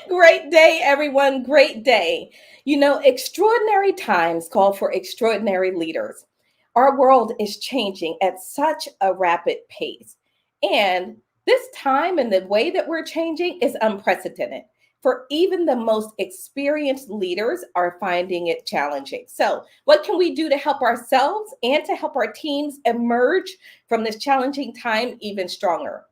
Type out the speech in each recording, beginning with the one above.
Great day, everyone. Great day. You know, extraordinary times call for extraordinary leaders. Our world is changing at such a rapid pace. And this time and the way that we're changing is unprecedented. For even the most experienced leaders are finding it challenging. So, what can we do to help ourselves and to help our teams emerge from this challenging time even stronger?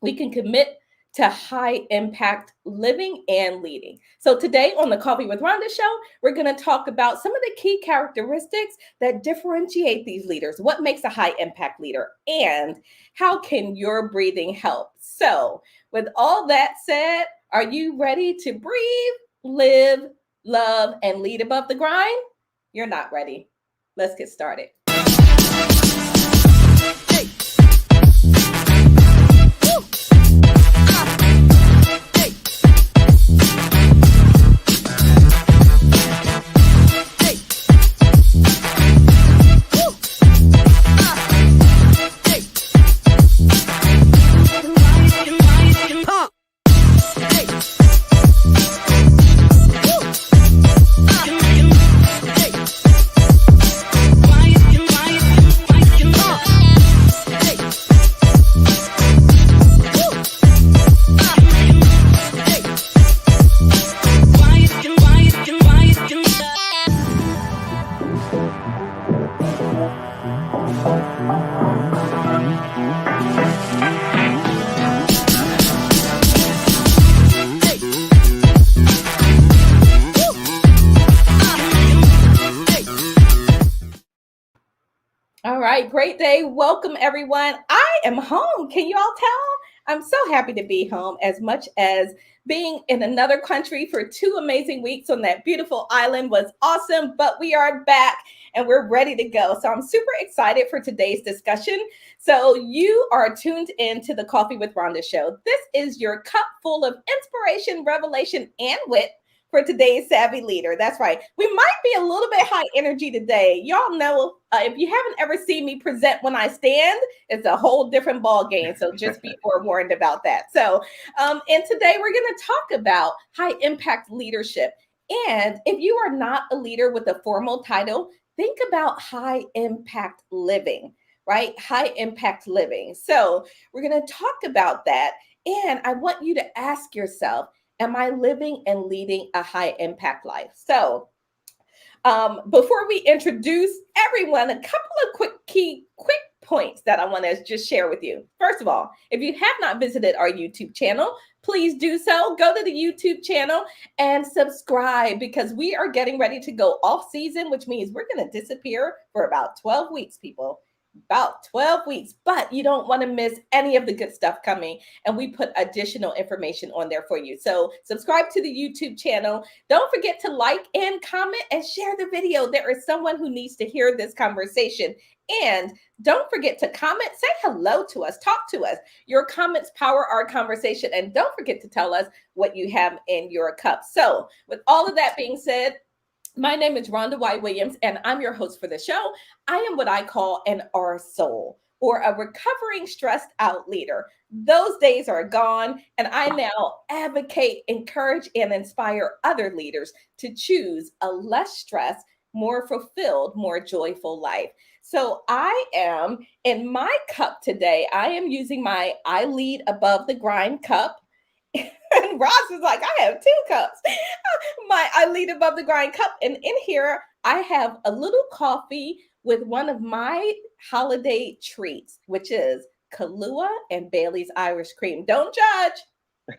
We can commit to high impact living and leading. So, today on the Coffee with Rhonda show, we're going to talk about some of the key characteristics that differentiate these leaders. What makes a high impact leader? And how can your breathing help? So, with all that said, are you ready to breathe, live, love, and lead above the grind? You're not ready. Let's get started. All right, great day. Welcome, everyone. I am home. Can you all tell? I'm so happy to be home, as much as being in another country for 2 amazing weeks on that beautiful island was awesome, but we are back and we're ready to go. So I'm super excited for today's discussion. So you are tuned in to the Coffee with Rhonda show. This is your cup full of inspiration, revelation, and wit for today's savvy leader. That's right. We might be a little bit high energy today. Y'all know, if you haven't ever seen me present when I stand, it's a whole different ball game. So just be forewarned about that. So, and today we're going to talk about high impact leadership. And if you are not a leader with a formal title, think about high impact living, right? High impact living. So we're going to talk about that. And I want you to ask yourself, am I living and leading a high impact life? So before we introduce everyone, a couple of quick points that I want to just share with you. First of all, if you have not visited our YouTube channel, please do so. Go to the YouTube channel and subscribe, because we are getting ready to go off season, which means we're going to disappear for about 12 weeks, people. About 12 weeks, but you don't want to miss any of the good stuff coming. And we put additional information on there for you. So subscribe to the YouTube channel. Don't forget to like and comment and share the video. There is someone who needs to hear this conversation. And don't forget to comment, say hello to us, talk to us. Your comments power our conversation. And don't forget to tell us what you have in your cup. So with all of that being said, my name is Rhonda Y. Williams, and I'm your host for the show. I am what I call an R soul, or a recovering stressed out leader. Those days are gone, and I now advocate, encourage, and inspire other leaders to choose a less stressed, more fulfilled, more joyful life. So I am in my cup today. I am using my I Lead Above the Grind cup. And Roz is like, I have 2 cups. I Lead Above the Grind cup. And in here, I have a little coffee with one of my holiday treats, which is Kahlua and Bailey's Irish Cream. Don't judge.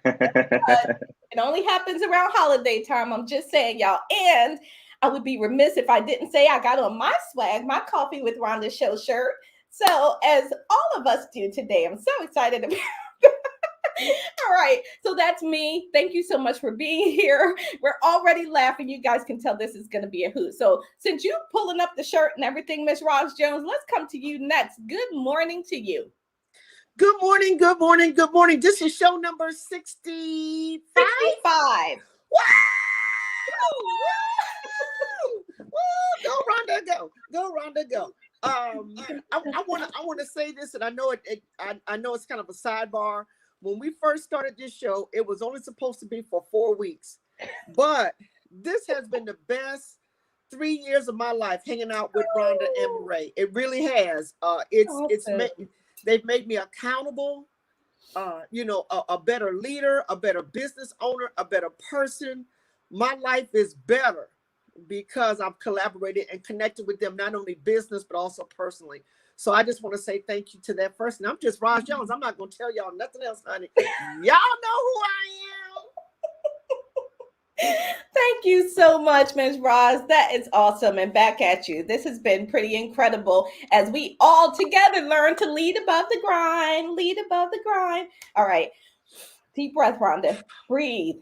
It only happens around holiday time. I'm just saying, y'all. And I would be remiss if I didn't say I got on my swag, my Coffee with Rhonda show shirt. So as all of us do today, I'm so excited about All right, so that's me. Thank you so much for being here. We're already laughing. You guys can tell this is going to be a hoot. So since you're pulling up the shirt and everything, Miss Roz Jones, let's come to you next. Good morning to you. Good morning, good morning, good morning. This is show number 65. 65. Woo! Woo! Woo! Go, Rhonda, go. Go, Rhonda, go. I want to say this, and I know I know it's kind of a sidebar, when we first started this show, it was only supposed to be for 4 weeks. But this has been the best 3 years of my life hanging out with Rhonda and Mireille. It really has. Awesome. They've made me accountable. A better leader, a better business owner, a better person. My life is better because I've collaborated and connected with them, not only business, but also personally. So I just want to say thank you to that first. And I'm just Roz Jones. I'm not going to tell y'all nothing else, honey. Y'all know who I am. Thank you so much, Ms. Roz. That is awesome. And back at you. This has been pretty incredible as we all together learn to lead above the grind, lead above the grind. All right. Deep breath, Rhonda. Breathe.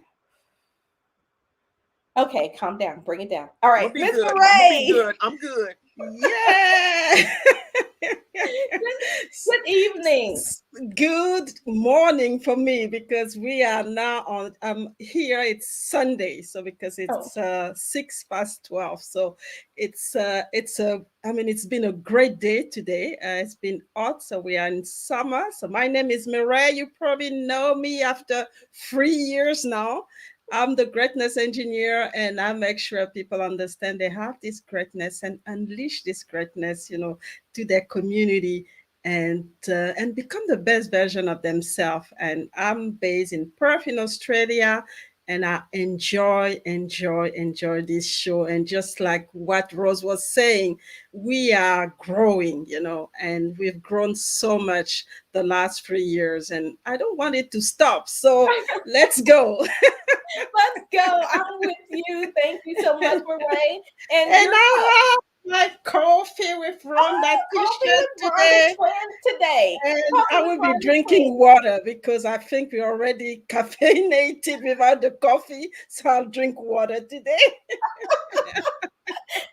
Okay, calm down. Bring it down. All right, Miss Mireille. I'm good. Yeah. Good evening. Good morning for me because we are now on here. It's Sunday, so because it's 6:12. So it's been a great day today. It's been hot, so we are in summer. So my name is Mireille. You probably know me after 3 years now. I'm the greatness engineer, and I make sure people understand they have this greatness and unleash this greatness, to their community and become the best version of themselves. And I'm based in Perth, in Australia, and I enjoy this show. And just like what Rose was saying, we are growing, and we've grown so much the last 3 years, and I don't want it to stop. So let's go. Let's go. I'm with you. Thank you so much, Mireille. And I have my coffee with Rhonda today. And I will be drinking water because I think we're already caffeinated without the coffee. So I'll drink water today.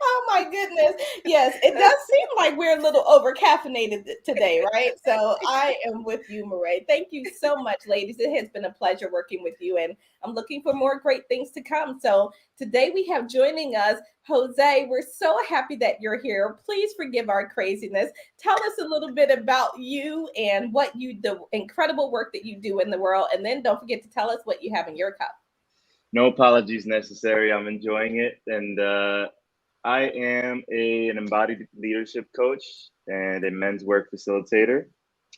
Oh my goodness. Yes, it does seem like we're a little over caffeinated today, right? So I am with you, Mireille. Thank you so much, ladies. It has been a pleasure working with you, and I'm looking for more great things to come. So today we have joining us Jose. We're so happy that you're here. Please forgive our craziness. Tell us a little bit about you and what the incredible work that you do in the world, and then don't forget to tell us what you have in your cup. No apologies necessary. I'm enjoying it, and I am an embodied leadership coach and a men's work facilitator.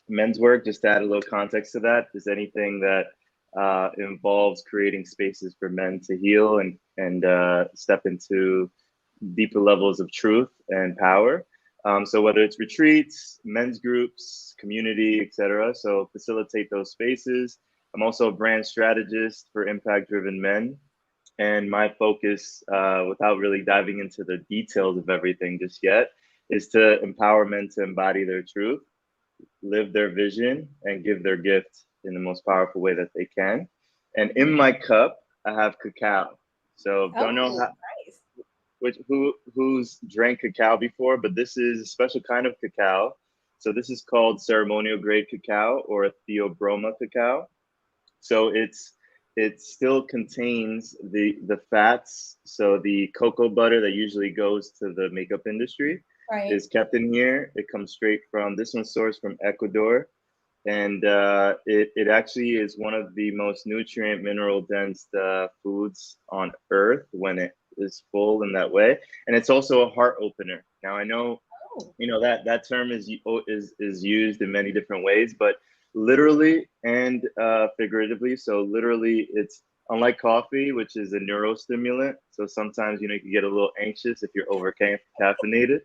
Men's work, just to add a little context to that, is anything that involves creating spaces for men to heal and step into deeper levels of truth and power. So whether it's retreats, men's groups, community, etc. So facilitate those spaces. I'm also a brand strategist for impact-driven men. And my focus, without really diving into the details of everything just yet, is to empower men to embody their truth, live their vision, and give their gift in the most powerful way that they can. And in my cup, I have cacao. So don't know who's drank cacao before, but this is a special kind of cacao. So this is called ceremonial grade cacao or a theobroma cacao. So it still contains the fats. So the cocoa butter that usually goes to the makeup industry is kept in here. It comes straight from, this one's sourced from Ecuador. And it actually is one of the most nutrient mineral dense foods on earth when it is full in that way. And it's also a heart opener. Now I know, that term is used in many different ways, but literally and figuratively. So literally, it's unlike coffee, which is a neurostimulant. So sometimes, you can get a little anxious if you're over caffeinated.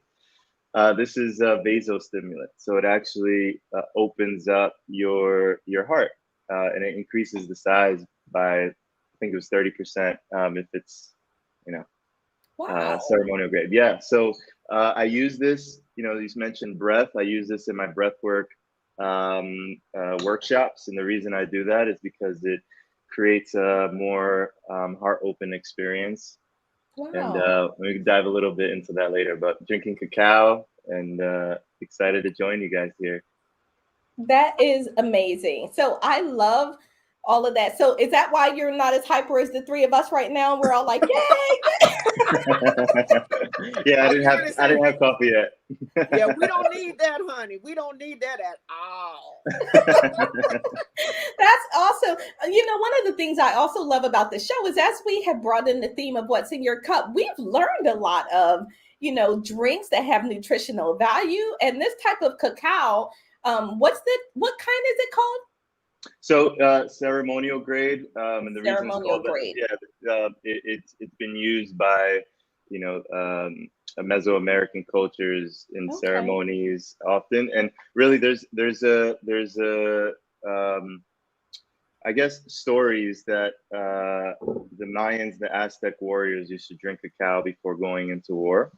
This is a vasostimulant. So it actually opens up your heart and it increases the size by, I think it was 30% if it's, ceremonial grade. Yeah. So I use this, you mentioned breath. I use this in my breath work workshops. And the reason I do that is because it creates a more heart open experience. Wow. And we can dive a little bit into that later, but drinking cacao and excited to join you guys here. That is amazing. So I love all of that. So is that why you're not as hyper as the three of us right now? We're all like, yay! Yeah, I didn't have coffee yet. Yeah, we don't need that, honey. We don't need that at all. That's awesome. You know, one of the things I also love about the show is as we have brought in the theme of what's in your cup, we've learned a lot of, you know, drinks that have nutritional value. And this type of cacao, what kind is it called? So ceremonial grade, and the reason it's Ceremonial called grade. that, it's been used by, you know, Mesoamerican cultures in Okay. ceremonies often, and really there's a I guess stories that the Mayans, the Aztec warriors used to drink cacao before going into war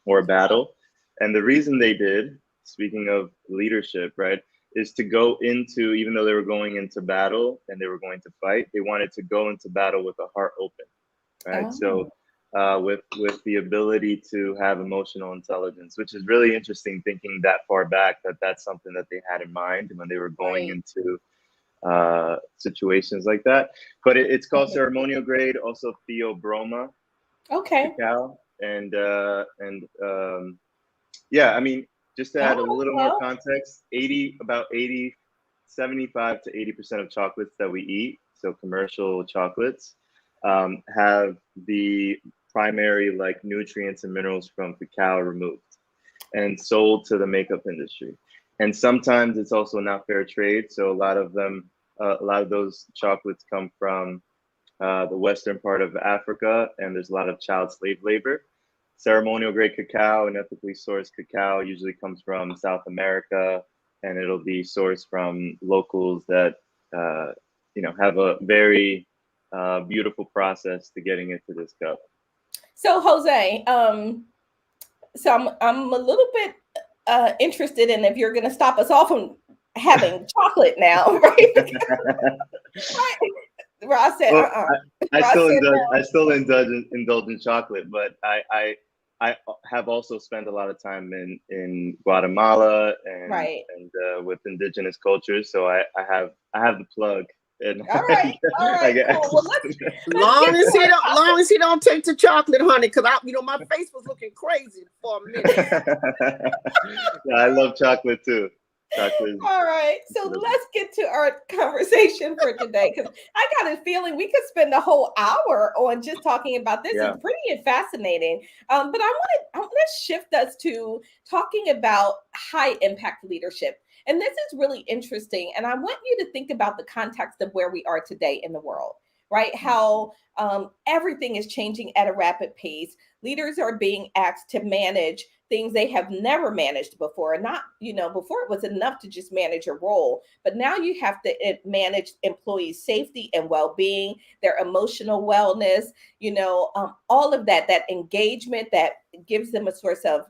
or battle, and the reason they did, speaking of leadership, right, is to go into, even though they were going into battle and they were going to fight, they wanted to go into battle with a heart open, right? Oh. So with the ability to have emotional intelligence, which is really interesting thinking that far back, that's something that they had in mind when they were going Right. into situations like that. But it's called Okay. ceremonial grade, also theobroma Okay. cacao, and yeah, I mean, just to add a Oh, little more well, context, 75 to 80% of chocolates that we eat, so commercial chocolates, have the primary like nutrients and minerals from cacao removed and sold to the makeup industry. And sometimes it's also not fair trade. So a lot of those chocolates come from the western part of Africa, and there's a lot of child slave labor. Ceremonial grade cacao and ethically sourced cacao usually comes from South America, and it'll be sourced from locals that have a very beautiful process to getting into this cup. so Jose, so I'm a little bit interested in if you're going to stop us all from having chocolate now, right? Right. Ross said, Well, uh-uh. I Ross still said indulge. no. I still indulge in chocolate, but I have also spent a lot of time in Guatemala and Right. with indigenous cultures. So I have the plug, and All right. All I right. get Cool. Well, access to Long as he don't take the chocolate, honey, because my face was looking crazy for a minute. Yeah, I love chocolate too. Chocolate. all right. So let's get to our conversation for today because I got a feeling we could spend a whole hour on just talking about this. Yeah. It's pretty fascinating. But I want to shift us to talking about high impact leadership. And this is really interesting. And I want you to think about the context of where we are today in the world, right? How everything is changing at a rapid pace. Leaders are being asked to manage things they have never managed before. Not, before it was enough to just manage a role, but now you have to manage employees' safety and well-being, their emotional wellness, all of that engagement that gives them a source of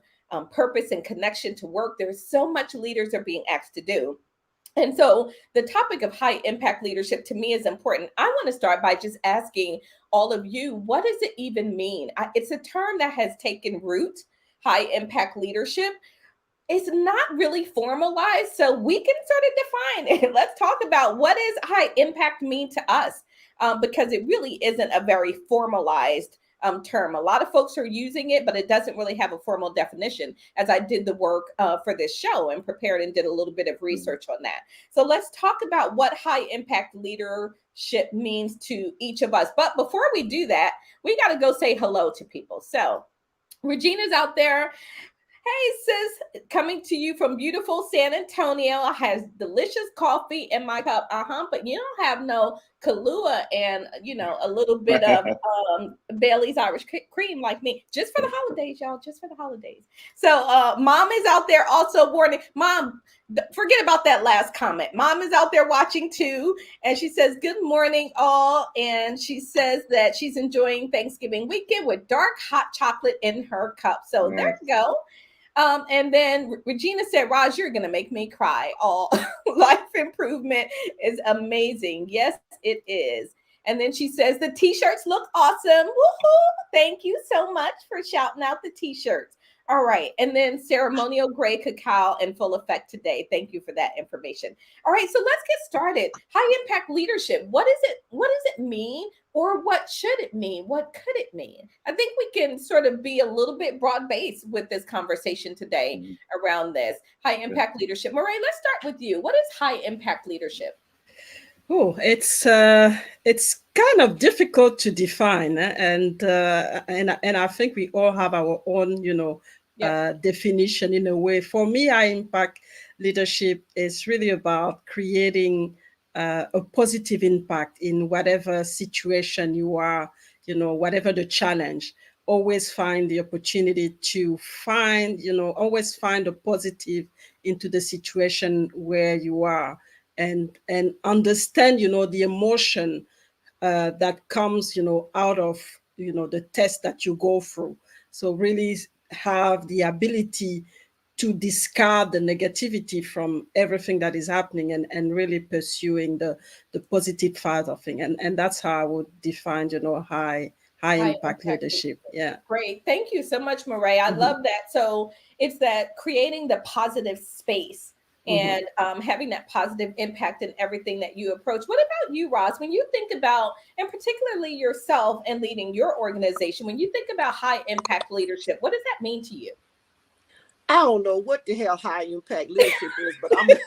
purpose and connection to work. There's so much leaders are being asked to do. And so the topic of high impact leadership to me is important. I want to start by just asking all of you, what does it even mean? It's a term that has taken root, high impact leadership. It's not really formalized, so we can sort of define it. Let's talk about what does high impact mean to us, because it really isn't a very formalized term. A lot of folks are using it, but it doesn't really have a formal definition. As I did the work for this show and prepared and did a little bit of research on that. So let's talk about what high impact leadership means to each of us. But before we do that, we got to go say hello to people. So Regina's out there. Hey, sis, coming to you from beautiful San Antonio. Has delicious coffee in my cup. But you don't have no Kahlua and, a little bit of Bailey's Irish cream like me. Just for the holidays, y'all. Just for the holidays. So Mom is out there also warning. Mom, forget about that last comment. Mom is out there watching too. And she says, good morning, all. And she says that she's enjoying Thanksgiving weekend with dark hot chocolate in her cup. So Nice. there you go. And then Regina said, Roz, you're going to make me cry. All life improvement is amazing. Yes, it is. And then she says, the t-shirts look awesome. Woohoo! Thank you so much for shouting out the t-shirts. All right. And then ceremonial grade cacao in full effect today. Thank you for that information. All right. So let's get started. High impact leadership. What is it? What does it mean? Or what should it mean? What could it mean? I think we can sort of be a little bit broad based with this conversation today around this high impact leadership. Mireille, let's start with you. What is high impact leadership? Oh, it's kind of difficult to define, and I think we all have our own, definition in a way. For me, high impact leadership is really about creating a positive impact in whatever situation you are, whatever the challenge. Always find the opportunity to find, always find a positive into the situation where you are, and understand, the emotion that comes, out of, the test that you go through. So really have the ability to discard the negativity from everything that is happening, and really pursuing the positive side of thing. And that's how I would define, high impact leadership. Yeah. Great. Thank you so much, Mireille. I Mm-hmm. love that. So it's that creating the positive space Mm-hmm. and having that positive impact in everything that you approach. What about you, Roz? When you think about, and particularly yourself and leading your organization, when you think about high impact leadership, what does that mean to you? I don't know what the hell high impact leadership is, but I'm gonna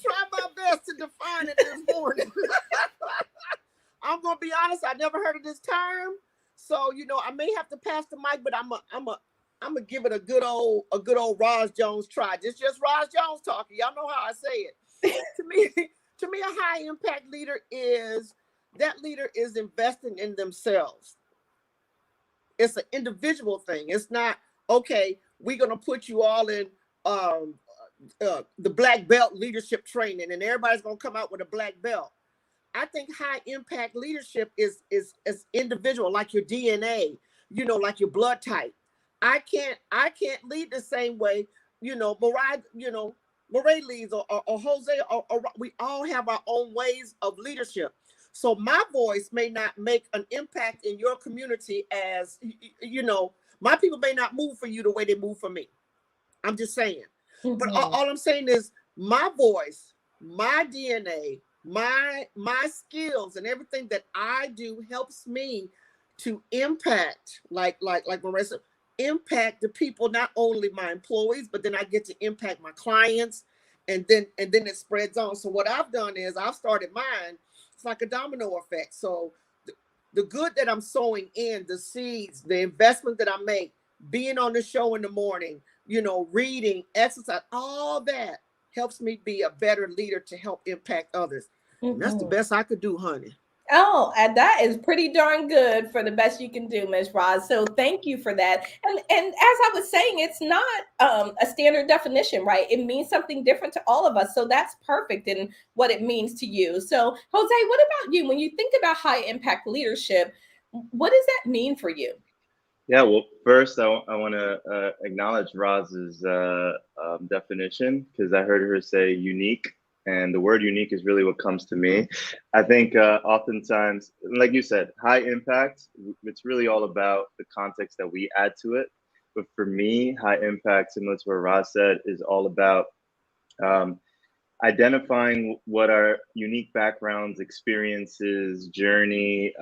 try my best to define it this morning. I'm gonna be honest, I never heard of this term. So, I may have to pass the mic, but I'm gonna give it a good old Roz Jones try. Just Roz Jones talking. Y'all know how I say it. To me, a high impact leader is investing in themselves. It's an individual thing. It's not, okay, we're gonna put you all in the black belt leadership training, and everybody's gonna come out with a black belt. I think high impact leadership is individual, like your DNA, like your blood type. I can't lead the same way, Mireille leads, or Jose, or we all have our own ways of leadership. So my voice may not make an impact in your community as, my people may not move for you the way they move for me. I'm just saying. Mm-hmm. But all I'm saying is my voice, my DNA, my skills, and everything that I do helps me to impact, like Marissa, impact the people, not only my employees, but then I get to impact my clients, and then it spreads on. So what I've done is I've started mine. It's like a domino effect. So the good that I'm sowing in, the seeds, the investment that I make, being on the show in the morning, reading, exercise, all that helps me be a better leader to help impact others. Mm-hmm. And that's the best I could do, honey. Oh, and that is pretty darn good for the best you can do, Ms. Roz. So thank you for that. And as I was saying, it's not a standard definition, right? It means something different to all of us. So that's perfect in what it means to you. So Jose, what about you? When you think about high impact leadership, what does that mean for you? Yeah, well, first I want to acknowledge Roz's definition, because I heard her say unique. And the word unique is really what comes to me. I think oftentimes, like you said, high impact, it's really all about the context that we add to it. But for me, high impact, similar to what Roz said, is all about identifying what our unique backgrounds, experiences, journey,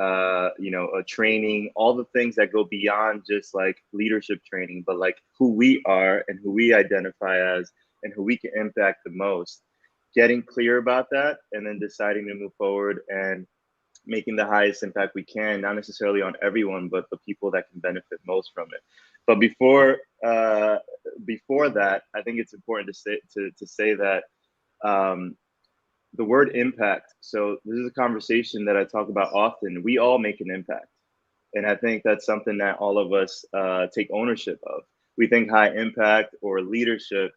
training, all the things that go beyond just like leadership training, but like who we are and who we identify as and who we can impact the most. Getting clear about that, and then deciding to move forward and making the highest impact we can, not necessarily on everyone, but the people that can benefit most from it. But before that, I think it's important to say that the word impact. So this is a conversation that I talk about often. We all make an impact, and I think that's something that all of us take ownership of. We think high impact or leadership.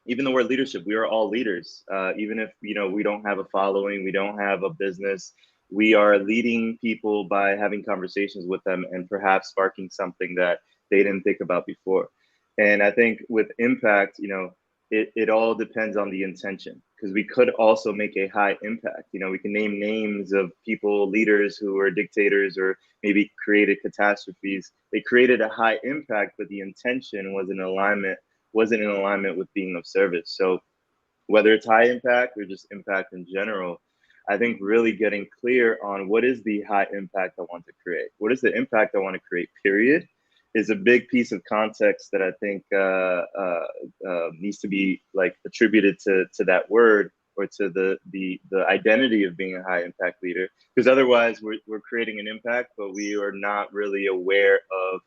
Even the word leadership, we are all leaders. Even if, we don't have a following, we don't have a business, we are leading people by having conversations with them and perhaps sparking something that they didn't think about before. And I think with impact, it all depends on the intention, because we could also make a high impact. You know, we can name names of people, leaders who were dictators or maybe created catastrophes. They created a high impact, but the intention wasn't in alignment with being of service. So whether it's high impact or just impact in general, I think really getting clear on what is the high impact I want to create. What is the impact I want to create, period, is a big piece of context that I think needs to be like attributed to that word or to the identity of being a high impact leader. Because otherwise we're creating an impact, but we are not really aware of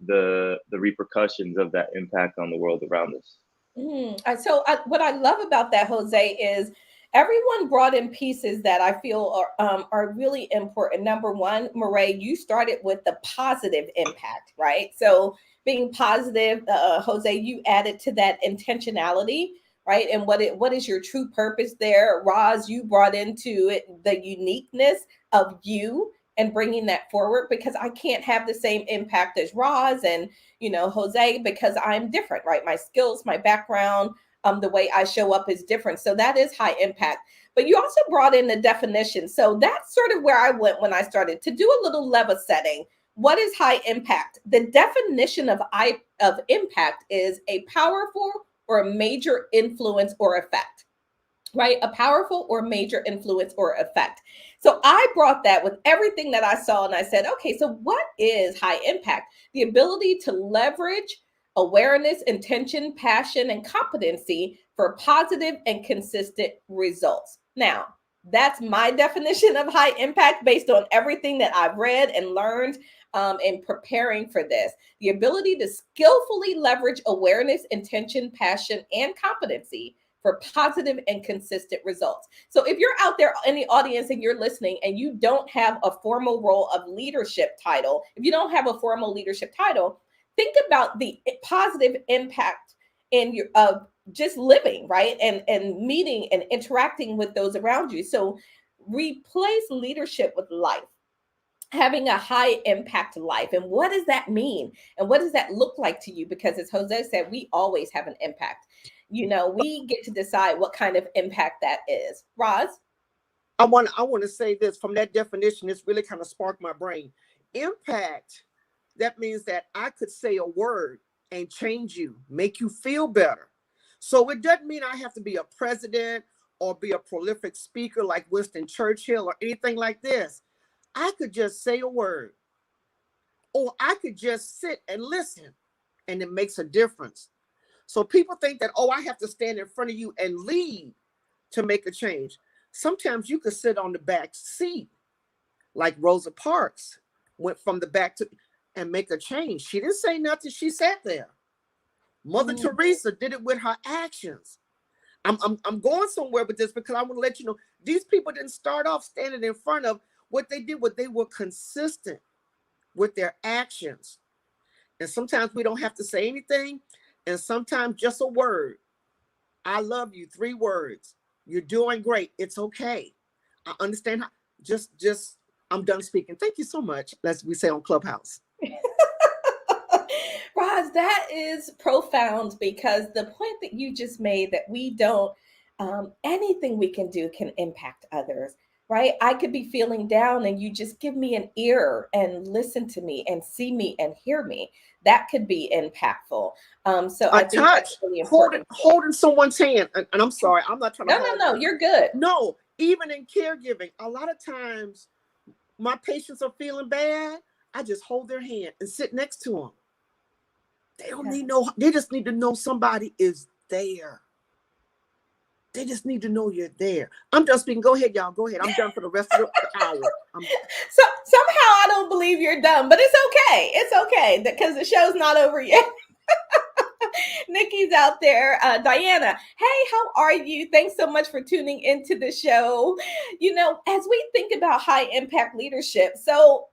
the repercussions of that impact on the world around us. What I love about that, Jose, is everyone brought in pieces that I feel are really important. Number one, Mireille, you started with the positive impact, right? So being positive, Jose, you added to that intentionality, right? And what is your true purpose there? Roz, you brought into it the uniqueness of you and bringing that forward, because I can't have the same impact as Roz and, Jose, because I'm different, right? My skills, my background, the way I show up is different. So that is high impact. But you also brought in the definition. So that's sort of where I went when I started to do a little level setting. What is high impact? The definition of impact is a powerful or a major influence or effect, right? A powerful or major influence or effect. So I brought that with everything that I saw, and I said, okay, so what is high impact? The ability to leverage awareness, intention, passion, and competency for positive and consistent results. Now, that's my definition of high impact based on everything that I've read and learned in preparing for this. The ability to skillfully leverage awareness, intention, passion, and competency for positive and consistent results. So if you're out there in the audience and you're listening and you don't have a formal role of leadership title, if you don't have a formal leadership title, think about the positive impact in your of just living, right? And meeting and interacting with those around you. So replace leadership with life, having a high impact life. And what does that mean? And what does that look like to you? Because as Jose said, we always have an impact. We get to decide what kind of impact that is. Roz? I want to say this from that definition. It's really kind of sparked my brain. Impact, that means that I could say a word and change you, make you feel better. So it doesn't mean I have to be a president or be a prolific speaker like Winston Churchill or anything like this. I could just say a word, or I could just sit and listen, and it makes a difference. So people think that, I have to stand in front of you and lead to make a change. Sometimes you could sit on the back seat, like Rosa Parks went from the back to and make a change. She didn't say nothing. She sat there. Mother Teresa did it with her actions. I'm going somewhere with this because I want to let you know these people didn't start off standing in front of what they did. What they were consistent with their actions. And sometimes we don't have to say anything. And sometimes just a word. I love you. 3 words. You're doing great. It's okay. I understand how. Just. I'm done speaking. Thank you so much. As we say on Clubhouse. Roz, that is profound, because the point that you just made that we don't, anything we can do can impact others, right? I could be feeling down and you just give me an ear and listen to me and see me and hear me. That could be impactful. So I think that's really important. Holding someone's hand. And I'm sorry, I'm not trying to. No, you're good. No, even in caregiving, a lot of times my patients are feeling bad. I just hold their hand and sit next to them. They don't need they just need to know somebody is there. They just need to know you're there. I'm done speaking. Go ahead, y'all. Go ahead. I'm done for the rest of the hour. So somehow I don't believe you're done, but it's okay. It's okay because the show's not over yet. Nikki's out there. Diana, hey, how are you? Thanks so much for tuning into the show. As we think about high impact leadership, so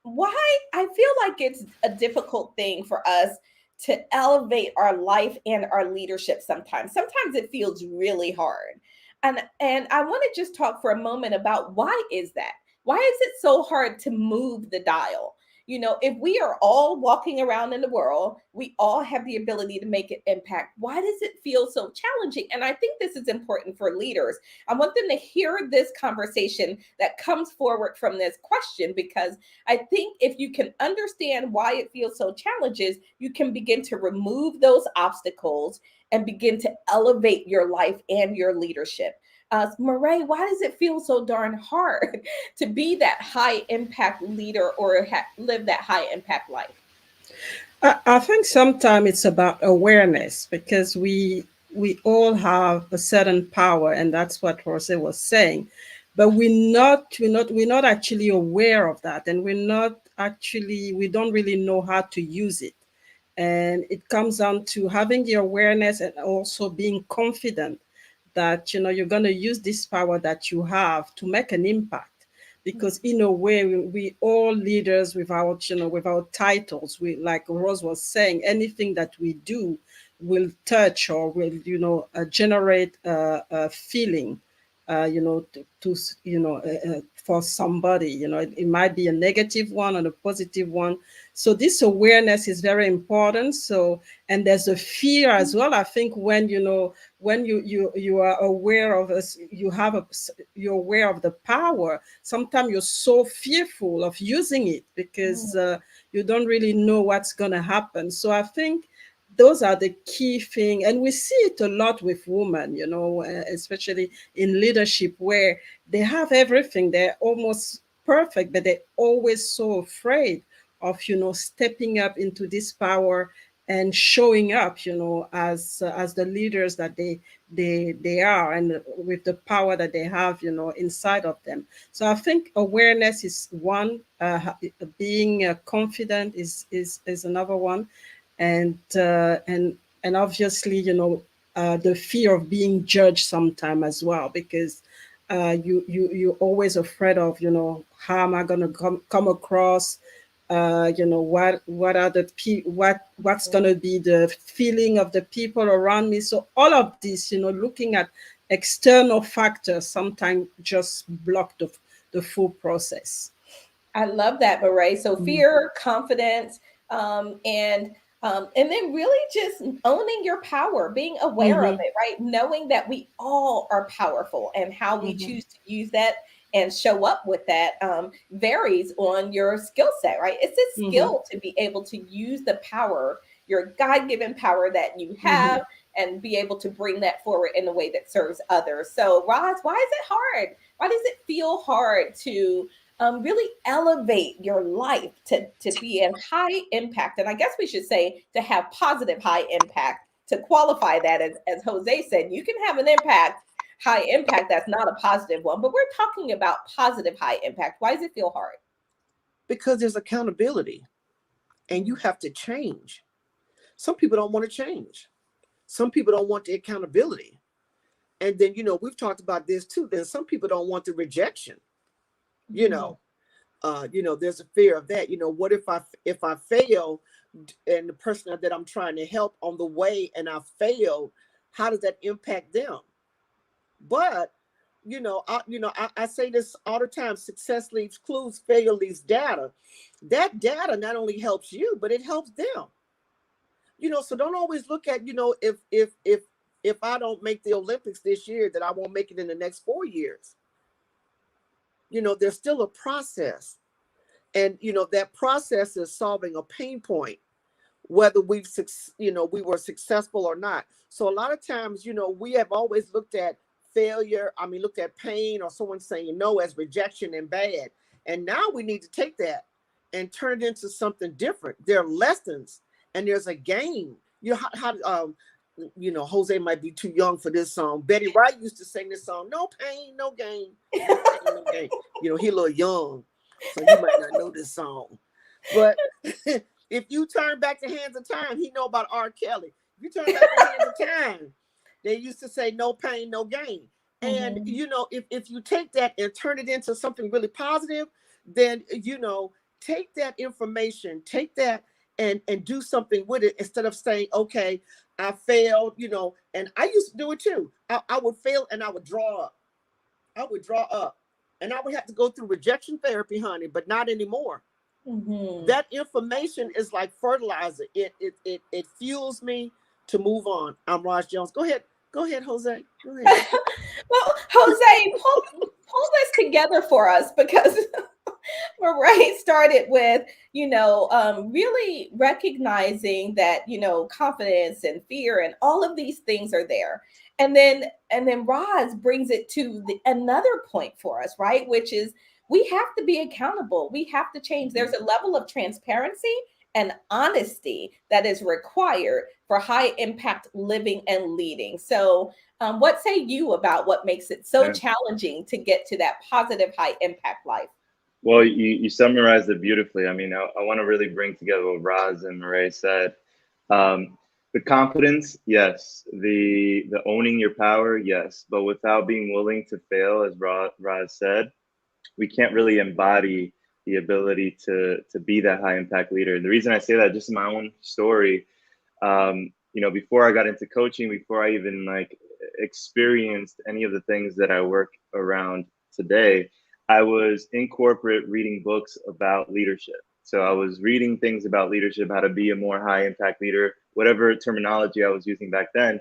why I feel like it's a difficult thing for us to elevate our life and our leadership sometimes. Sometimes it feels really hard. And I want to just talk for a moment about why is that? Why is it so hard to move the dial? You know, if we are all walking around in the world, we all have the ability to make an impact. Why does it feel so challenging? And I think this is important for leaders. I want them to hear this conversation that comes forward from this question, because I think if you can understand why it feels so challenging, you can begin to remove those obstacles and begin to elevate your life and your leadership. Mireille, why does it feel so darn hard to be that high impact leader or live that high impact life? I think sometimes it's about awareness, because we all have a certain power, and that's what Jose was saying. But we're not actually aware of that, and we don't really know how to use it. And it comes down to having the awareness and also being confident that you're going to use this power that you have to make an impact, because in a way we all leaders without without titles. We, like Rose was saying, anything that we do will touch or will generate a feeling, to for somebody. It might be a negative one or a positive one. So this awareness is very important. So, and there's a fear as well. I think when you are aware of us, you're aware of the power. Sometimes you're so fearful of using it, because you don't really know what's going to happen. So I think those are the key thing, and we see it a lot with women, especially in leadership, where they have everything, they're almost perfect, but they're always so afraid of stepping up into this power and showing up, as the leaders that they are, and with the power that they have, inside of them. So I think awareness is one. Being confident is another one, and obviously, the fear of being judged sometime as well, because you're always afraid of, how am I going to come across, what are the what's going to be the feeling of the people around me. So all of this, looking at external factors sometimes just block the full process. I love that, Mireille. So fear, confidence, and then really just owning your power, being aware of Mm-hmm. it, right? Knowing that we all are powerful, and how we Mm-hmm. choose to use that and show up with that varies on your skill set, right? It's a Mm-hmm. skill to be able to use the power, your God-given power that you Mm-hmm. have, and be able to bring that forward in a way that serves others. So, Roz, why is it hard? Why does it feel hard to really elevate your life to be in high impact? And I guess we should say to have positive high impact, to qualify that, as Jose said, you can have an impact, high impact, that's not a positive one, but we're talking about positive high impact. Why does it feel hard? Because there's accountability and you have to change. Some people don't want to change. Some people don't want the accountability. And then, we've talked about this too. Then some people don't want the rejection. You know, there's a fear of that. What if I fail, and the person that I'm trying to help on the way, and I failed, how does that impact them? But I say this all the time: success leaves clues, failure leaves data. That data not only helps you, but it helps them. So don't always look at, if I don't make the Olympics this year, that I won't make it in the next 4 years. There's still a process. And, that process is solving a pain point, whether we were successful or not. So a lot of times, we have always looked at failure. Looked at pain or someone saying no as rejection and bad. And now we need to take that and turn it into something different. There are lessons and there's a game. Jose might be too young for this song. Betty Wright used to sing this song, no pain, no gain. No pain, no gain. He a little young, so you might not know this song. But if you turn back the hands of time, he know about R. Kelly. If you turn back the hands of time, they used to say no pain, no gain. And, if you take that and turn it into something really positive, then, take that information, take that and do something with it, instead of saying, okay, I failed, and I used to do it too. I would fail and I would draw up. I would draw up and I would have to go through rejection therapy, honey, but not anymore. Mm-hmm. That information is like fertilizer. It fuels me to move on. I'm Roz Jones. Go ahead, Jose. Go ahead. Well, Jose, pull this together for us, because Mireille started with, really recognizing that, confidence and fear and all of these things are there. And then Roz brings it to another point for us, right? Which is, we have to be accountable. We have to change. There's a level of transparency and honesty that is required for high impact living and leading. So, what say you about what makes it so challenging to get to that positive high impact life? Well, you summarized it beautifully. I mean, I want to really bring together what Roz and Mireille said. The confidence, yes. The owning your power, yes. But without being willing to fail, as Roz said, we can't really embody the ability to be that high impact leader. And the reason I say that, just in my own story, before I got into coaching, before I even experienced any of the things that I work around today, I was in corporate reading books about leadership. So I was reading things about leadership, how to be a more high impact leader, whatever terminology I was using back then.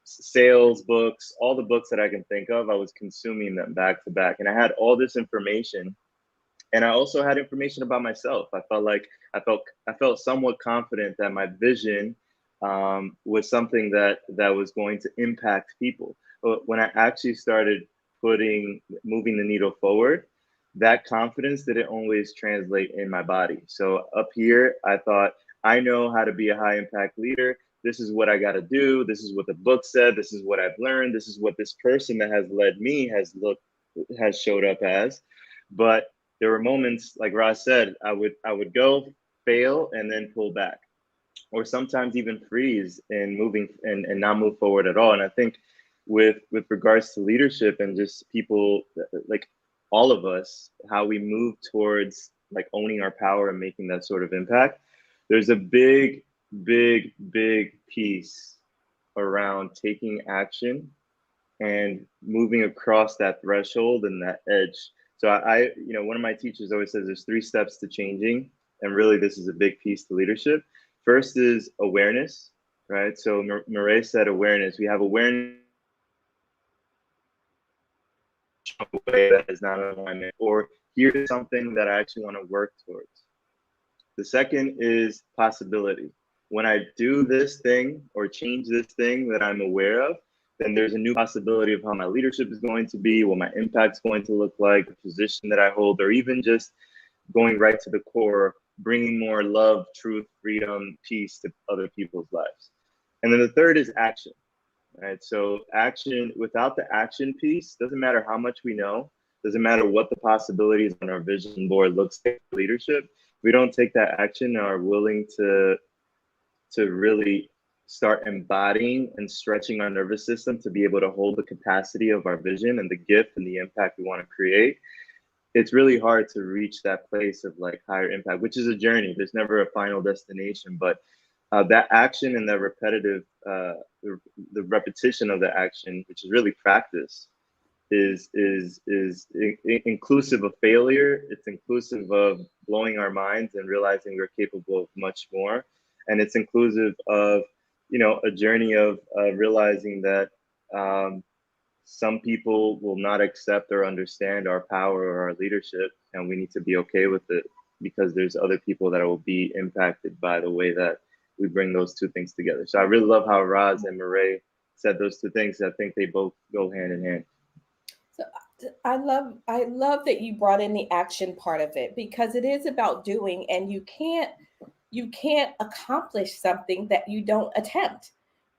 Sales books, all the books that I can think of, I was consuming them back to back. And I had all this information. And I also had information about myself. I felt somewhat confident that my vision was something that was going to impact people. But when I actually started moving the needle forward, that confidence didn't always translate in my body. So up here, I thought, I know how to be a high impact leader. This is what I got to do. This is what the book said. This is what I've learned. This is what this person that has led me has showed up as. But there were moments, like Roz said, I would go, fail, and then pull back, or sometimes even freeze and moving and not move forward at all. And I think with regards to leadership and just people, like all of us, how we move towards like owning our power and making that sort of impact, there's a big piece around taking action and moving across that threshold and that edge. So one of my teachers always says there's 3 steps to changing, and really this is a big piece to leadership. First is awareness, right? So Mireille said awareness. We have awareness that is not in alignment, or here's something that I actually want to work towards. The second is possibility. When I do this thing or change this thing that I'm aware of, then there's a new possibility of how my leadership is going to be, what my impact's going to look like, the position that I hold, or even just going right to the core, bringing more love, truth, freedom, peace to other people's lives. And then the third is action, right? So action, without the action piece, doesn't matter how much we know, doesn't matter what the possibilities on our vision board looks like for leadership. If we don't take that action and are willing to really start embodying and stretching our nervous system to be able to hold the capacity of our vision and the gift and the impact we want to create, it's really hard to reach that place of like higher impact, which is a journey. There's never a final destination, but that action and that repetitive, the repetition of the action, which is really practice, is inclusive of failure. It's inclusive of blowing our minds and realizing we're capable of much more. And it's inclusive of, a journey of realizing that some people will not accept or understand our power or our leadership, and we need to be okay with it because there's other people that will be impacted by the way that we bring those 2 things together. So I really love how Roz and Mireille said those 2 things. I think they both go hand in hand. So I love that you brought in the action part of it, because it is about doing, and you can't accomplish something that you don't attempt,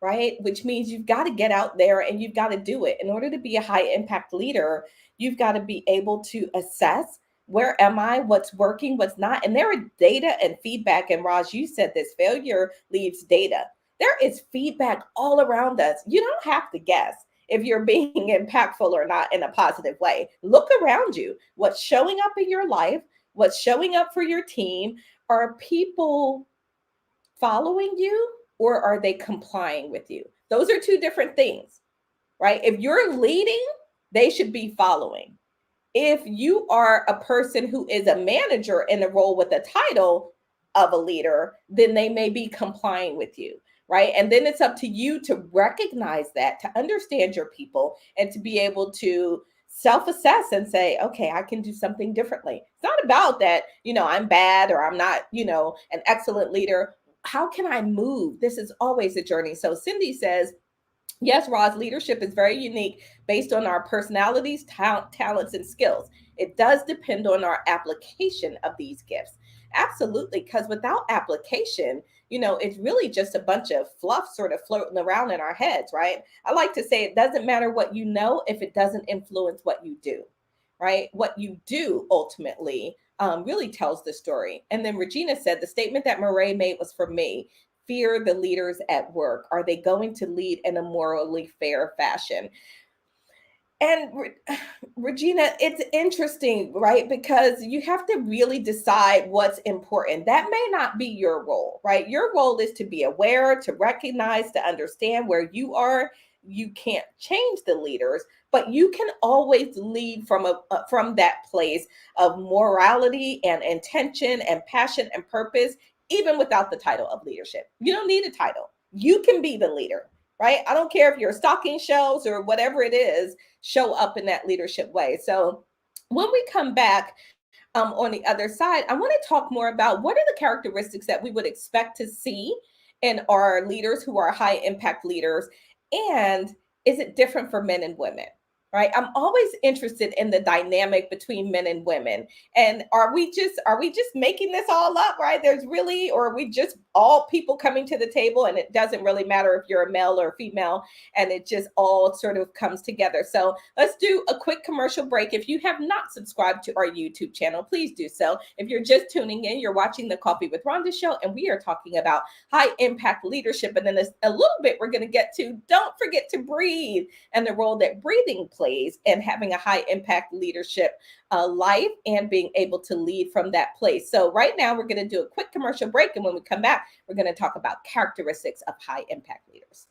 right? Which means you've got to get out there and you've got to do it. In order to be a high impact leader, you've got to be able to assess, where am I, what's working, what's not. And there are data and feedback. And Roz, you said this, failure leaves data. There is feedback all around us. You don't have to guess if you're being impactful or not in a positive way. Look around you. What's showing up in your life? What's showing up for your team? Are people following you, or are they complying with you? Those are 2 different things, right? If you're leading, they should be following. if you are a person who is a manager in a role with a title of a leader, then they may be complying with you, right? And then it's up to you to recognize that, to understand your people, and to be able to self-assess and say, okay, I can do something differently. It's not about that, I'm bad or I'm not, an excellent leader. How can I move? This is always a journey. So Cindy says, yes, Roz, leadership is very unique based on our personalities, talents, and skills. It does depend on our application of these gifts. Absolutely, because without application, it's really just a bunch of fluff sort of floating around in our heads, right? I like to say it doesn't matter what you know if it doesn't influence what you do, right? What you do ultimately really tells the story. And then Regina said the statement that Mireille made was for me. Fear the leaders at work. Are they going to lead in a morally fair fashion? And Regina, it's interesting, right? Because you have to really decide what's important. That may not be your role, right? Your role is to be aware, to recognize, to understand where you are. You can't change the leaders, but you can always lead from that place of morality and intention and passion and purpose, even without the title of leadership. You don't need a title. You can be the leader, right? I don't care if you're stocking shelves or whatever it is, show up in that leadership way. So when we come back on the other side, I want to talk more about what are the characteristics that we would expect to see in our leaders who are high impact leaders, and is it different for men and women? Right? I'm always interested in the dynamic between men and women. And are we just making this all up, right? Or are we just all people coming to the table and it doesn't really matter if you're a male or a female, and it just all sort of comes together. So let's do a quick commercial break. If you have not subscribed to our YouTube channel, please do so. If you're just tuning in, you're watching the Coffee with Rhonda show, and we are talking about high impact leadership. And then a little bit we're going to get to don't forget to breathe and the role that breathing plays in having a high impact leadership life and being able to lead from that place. So right now we're going to do a quick commercial break. And when we come back, we're going to talk about characteristics of high impact leaders.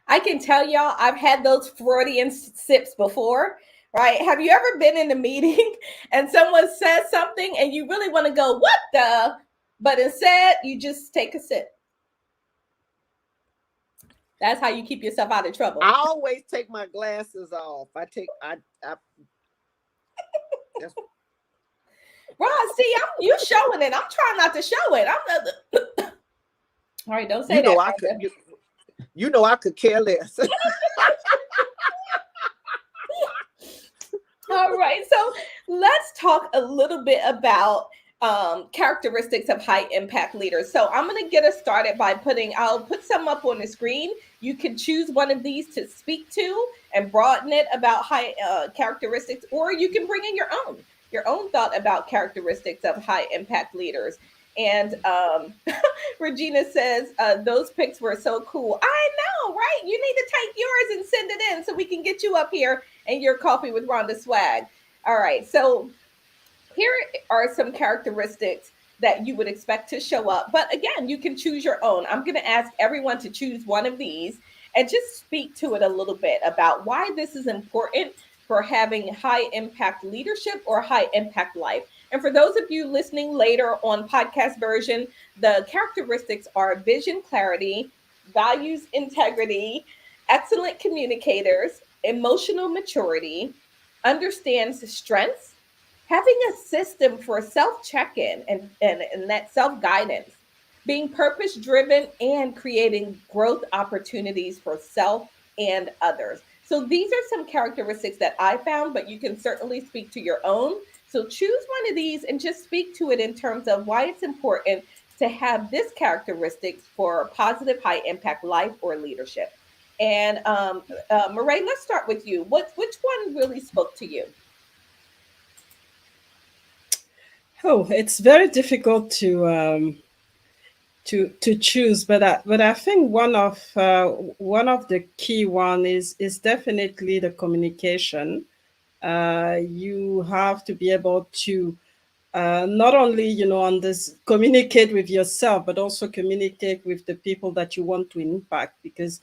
I can tell y'all, I've had those Freudian sips before, right? Have you ever been in a meeting and someone says something and you really want to go, what the? But instead, you just take a sip. That's how you keep yourself out of trouble. I always take my glasses off. Roz, see, you showing it. I'm trying not to show it. All right, don't say that. I could care less. All right, so let's talk a little bit about characteristics of high impact leaders. So I'm going to get us started by I'll put some up on the screen. You can choose one of these to speak to and broaden it about high characteristics, or you can bring in your own thought about characteristics of high impact leaders. And Regina says, those pics were so cool. I know, right? You need to take yours and send it in so we can get you up here and your Coffee with Rhonda swag. All right. So here are some characteristics that you would expect to show up. But again, you can choose your own. I'm going to ask everyone to choose one of these and just speak to it a little bit about why this is important for having high impact leadership or high impact life. And for those of you listening later on podcast version, the characteristics are vision clarity, values integrity, excellent communicators, emotional maturity, understands strengths, having a system for self-check-in and that self-guidance, being purpose-driven and creating growth opportunities for self and others. So these are some characteristics that I found, but you can certainly speak to your own. So choose one of these and just speak to it in terms of why it's important to have this characteristics for positive, high impact life or leadership. And Mireille, let's start with you. Which one really spoke to you? Oh, it's very difficult to choose, but I think one of the key one is definitely the communication. You have to be able to not only on this communicate with yourself, but also communicate with the people that you want to impact. Because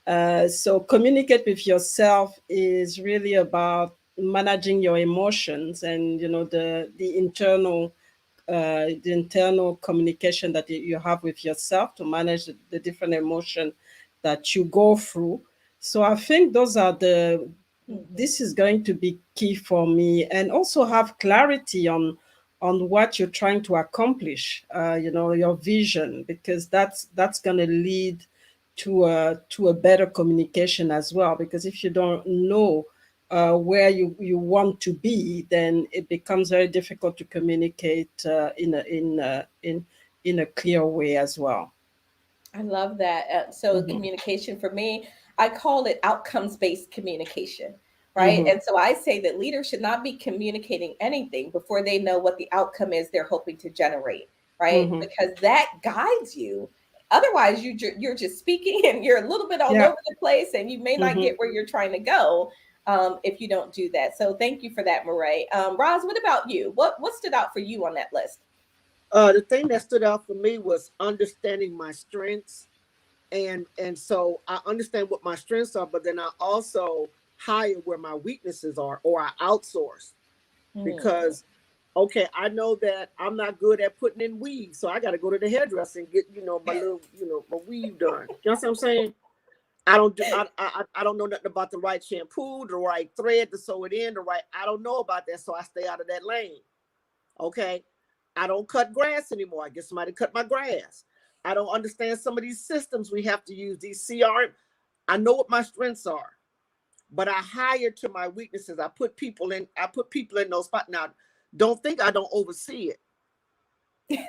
so communicate with yourself is really about managing your emotions and the internal communication that you have with yourself to manage the different emotion that you go through. So I think those are Mhm. this is going to be key for me, and also have clarity on what you're trying to accomplish, your vision, because that's going to lead to a better communication as well. Because if you don't know where you want to be, then it becomes very difficult to communicate in a clear way as well. I love that. So Hmm. communication for me, I call it outcomes based communication, right? Hmm. And so I say that leaders should not be communicating anything before they know what the outcome is they're hoping to generate, right? Hmm. Because that guides you. Otherwise, you're just speaking and you're a little bit all Yeah. over the place, and you may not Hmm. get where you're trying to go if you don't do that. So thank you for that, Mireille. Roz, what about you? What stood out for you on that list? The thing that stood out for me was understanding my strengths, and so I understand what my strengths are, but then I also hire where my weaknesses are, or I outsource. Mm. Because okay, I know that I'm not good at putting in weave, so I got to go to the hairdresser and get my little my weave done. You know what I'm saying? I don't know nothing about the right shampoo, the right thread to sew it in, the right, I don't know about that, so I stay out of that lane. Okay. I don't cut grass anymore. I get somebody to cut my grass. I don't understand some of these systems we have to use, these CRM. I know what my strengths are, but I hire to my weaknesses. I put people in those spots. Now, don't think I don't oversee it.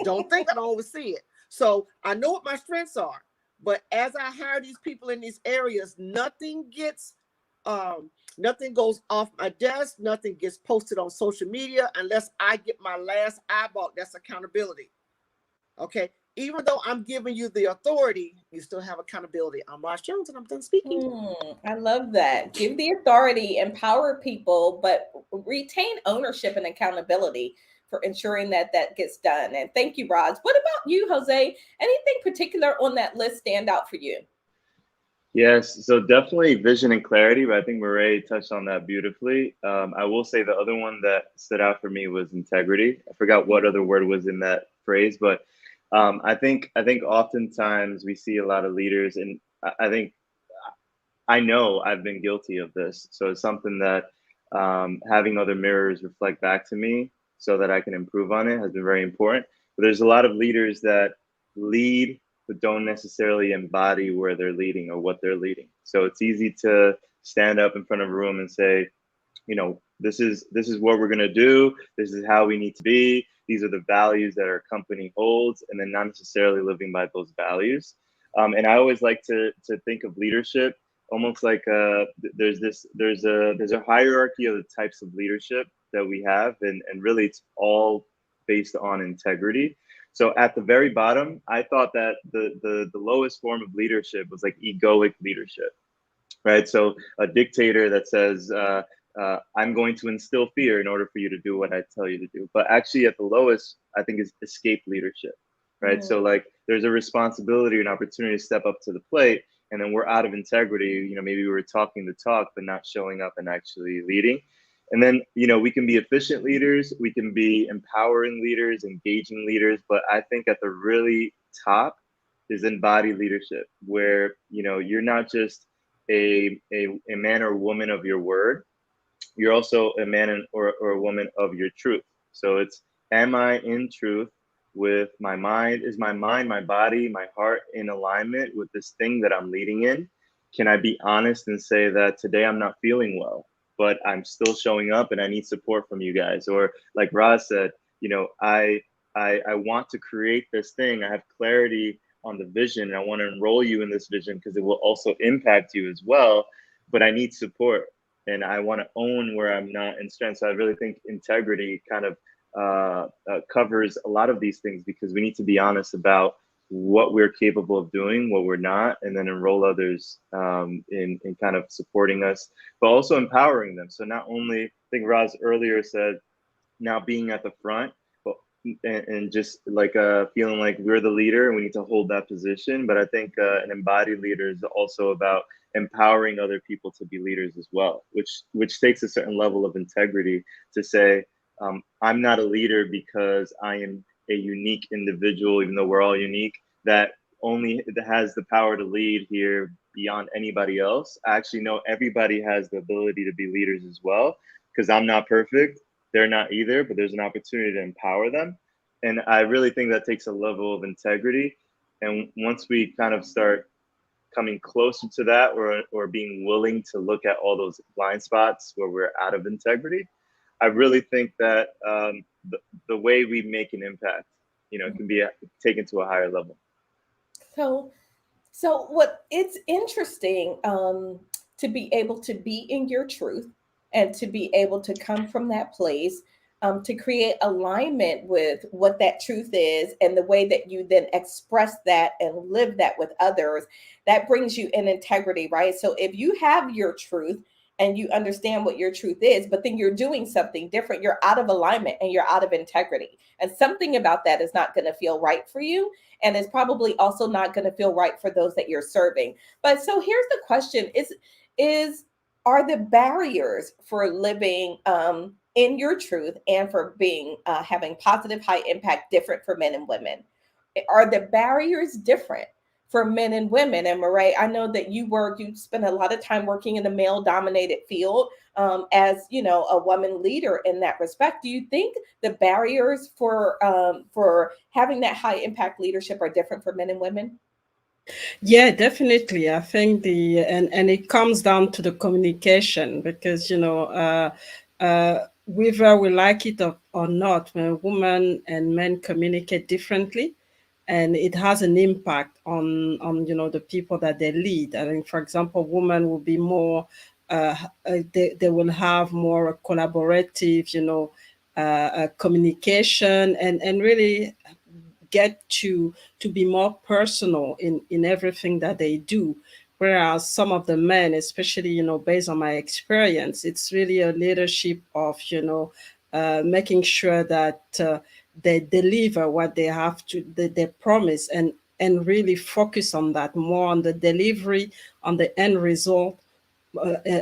Don't think I don't oversee it. So I know what my strengths are, but as I hire these people in these areas, nothing goes off my desk, nothing gets posted on social media unless I get my last eyeball. That's accountability. Okay. Even though I'm giving you the authority, you still have accountability. I'm Roz Jones and I'm done speaking. I love that. Give the authority, empower people, but retain ownership and accountability for ensuring that that gets done. And thank you, Roz. What about you, Jose? Anything particular on that list stand out for you? Yes, so definitely vision and clarity, but I think Murray touched on that beautifully. I will say the other one that stood out for me was integrity. I forgot what other word was in that phrase, but I think oftentimes we see a lot of leaders, and I think I know I've been guilty of this. So it's something that having other mirrors reflect back to me so that I can improve on it has been very important. But there's a lot of leaders that lead but don't necessarily embody where they're leading or what they're leading. So it's easy to stand up in front of a room and say, this is what we're going to do. This is how we need to be. These are the values that our company holds, and then not necessarily living by those values. And I always like to think of leadership almost like there's a hierarchy of the types of leadership that we have, and really it's all based on integrity. So at the very bottom, I thought that the lowest form of leadership was like egoic leadership, right? So a dictator that says, I'm going to instill fear in order for you to do what I tell you to do. But actually, at the lowest, I think is escape leadership, right? Mm. So like, there's a responsibility and opportunity to step up to the plate, and then we're out of integrity. Maybe we were talking the talk, but not showing up and actually leading. And then, we can be efficient leaders, we can be empowering leaders, engaging leaders, but I think at the really top is embodied leadership, where you're not just a man or woman of your word, you're also a man or a woman of your truth. So it's, am I in truth with my mind? Is my mind, my body, my heart in alignment with this thing that I'm leading in? can I be honest and say that today I'm not feeling well, but I'm still showing up and I need support from you guys? Or like Roz said, you know, I want to create this thing. I have clarity on the vision and I want to enroll you in this vision because it will also impact you as well. But I need support and I want to own where I'm not in strength. So I really think integrity kind of covers a lot of these things, because we need to be honest about what we're capable of doing, what we're not, and then enroll others in kind of supporting us, but also empowering them. So not only, I think Roz earlier said, now being at the front, but and just like feeling like we're the leader and we need to hold that position. But I think an embodied leader is also about empowering other people to be leaders as well, which takes a certain level of integrity to say, I'm not a leader because I am a unique individual, even though we're all unique, that only has the power to lead here beyond anybody else. I actually know everybody has the ability to be leaders as well, because I'm not perfect. They're not either, but there's an opportunity to empower them. And I really think that takes a level of integrity. And once we kind of start coming closer to that, or being willing to look at all those blind spots where we're out of integrity, I really think that the way we make an impact, you know, can be taken to a higher level. So what it's interesting to be able to be in your truth and to be able to come from that place, to create alignment with what that truth is and the way that you then express that and live that with others, that brings you in integrity, right? So if you have your truth and you understand what your truth is, but then you're doing something different, you're out of alignment and you're out of integrity. And something about that is not going to feel right for you. And it's probably also not going to feel right for those that you're serving. But so here's the question is are the barriers for living in your truth and for being having positive high impact different for men and women? Are the barriers different for men and women? And Mireille, I know that you spend a lot of time working in a male dominated field, as you know, a woman leader in that respect. Do you think the barriers for having that high impact leadership are different for men and women? Yeah, definitely. I think and it comes down to the communication, because whether we like it or not, when women and men communicate differently, and it has an impact on the people that they lead. I mean, for example, women will be more they will have more collaborative, communication, and really get to be more personal in everything that they do. Whereas some of the men, especially based on my experience, it's really a leadership of making sure that they deliver what they have to, they promise, and really focus on that, more on the delivery, on the end result,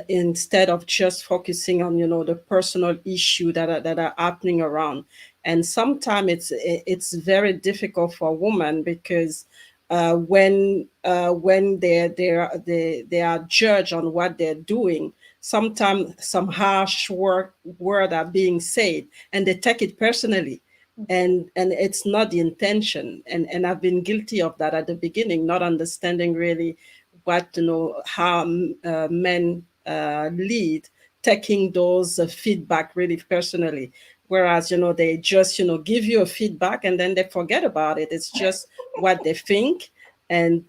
instead of just focusing on the personal issue that are happening around. And sometimes it's very difficult for a woman, because when they are judged on what they're doing, sometimes some harsh word are being said and they take it personally, and it's not the intention. And I've been guilty of that at the beginning, not understanding really what how men lead, taking those feedback really personally. Whereas they just give you a feedback and then they forget about it. It's just what they think, and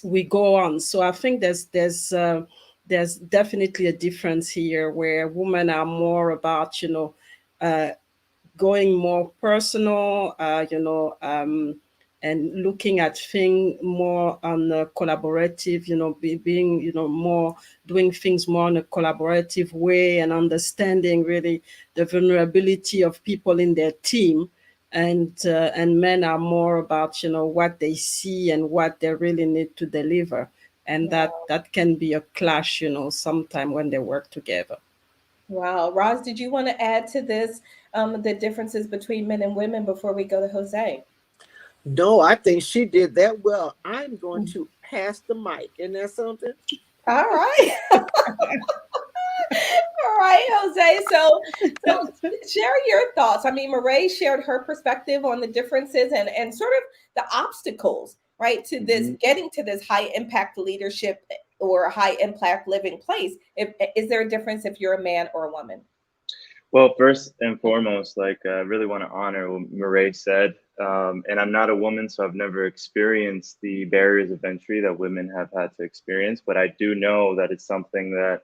we go on. So I think there's definitely a difference here, where women are more about uh, going more personal, and looking at things more on a collaborative, being, more doing things more in a collaborative way, and understanding really the vulnerability of people in their team. And men are more about, what they see and what they really need to deliver. And that can be a clash, sometime when they work together. Wow. Roz, did you want to add to this, the differences between men and women before we go to Jose? No, I think she did that well. I'm going to pass the mic. Isn't that something? All right. All right, Jose. So share your thoughts. I mean, Mireille shared her perspective on the differences and sort of the obstacles, right, to this Mhm. getting to this high impact leadership or a high impact living place. Is there a difference if you're a man or a woman? Well, first and foremost, like I really want to honor what Mireille said. And I'm not a woman, so I've never experienced the barriers of entry that women have had to experience. But I do know that it's something that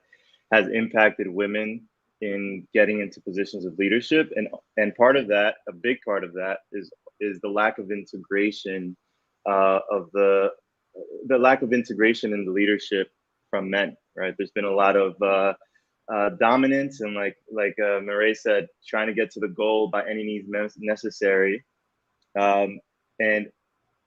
has impacted women in getting into positions of leadership. And part of that, a big part of that, is the lack of integration of the lack of integration in the leadership from men. Right? There's been a lot of dominance and like Mireille said, trying to get to the goal by any means necessary, and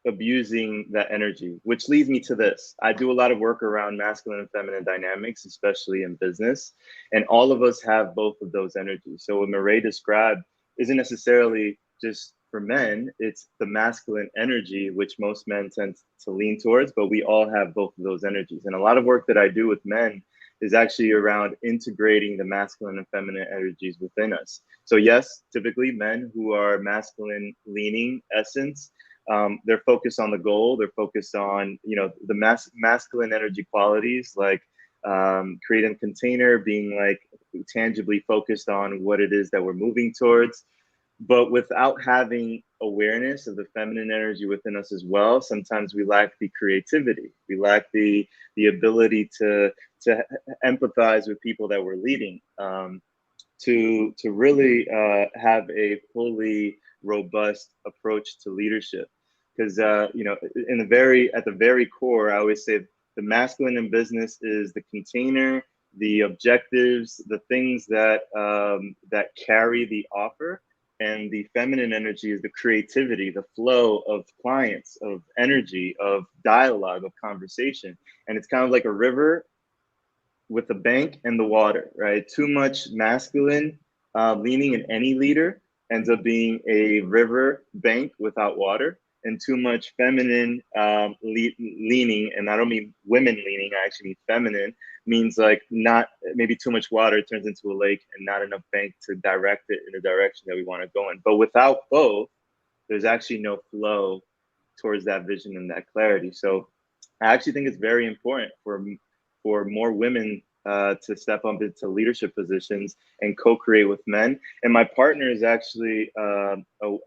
abusing that energy, which leads me to this. I do a lot of work around masculine and feminine dynamics, especially in business, and all of us have both of those energies. So what Mireille described isn't necessarily just for men, it's the masculine energy, which most men tend to lean towards, but we all have both of those energies. And a lot of work that I do with men is actually around integrating the masculine and feminine energies within us. So yes, typically men who are masculine leaning essence, they're focused on the goal. They're focused on, the masculine energy qualities, like creating a container, being like tangibly focused on what it is that we're moving towards. But without having awareness of the feminine energy within us as well, sometimes we lack the creativity. We lack the ability to empathize with people that we're leading, to really have a fully robust approach to leadership. Because at the very core, I always say the masculine in business is the container, the objectives, the things that that carry the offer. And the feminine energy is the creativity, the flow of clients, of energy, of dialogue, of conversation. And it's kind of like a river with the bank and the water, right? Too much masculine leaning in any leader ends up being a river bank without water, and too much feminine leaning, and I don't mean women leaning, I actually mean feminine, means like not maybe too much water turns into a lake and not enough bank to direct it in the direction that we want to go in. But without both, there's actually no flow towards that vision and that clarity. So I actually think it's very important for more women to step up into leadership positions and co-create with men. And my partner is actually a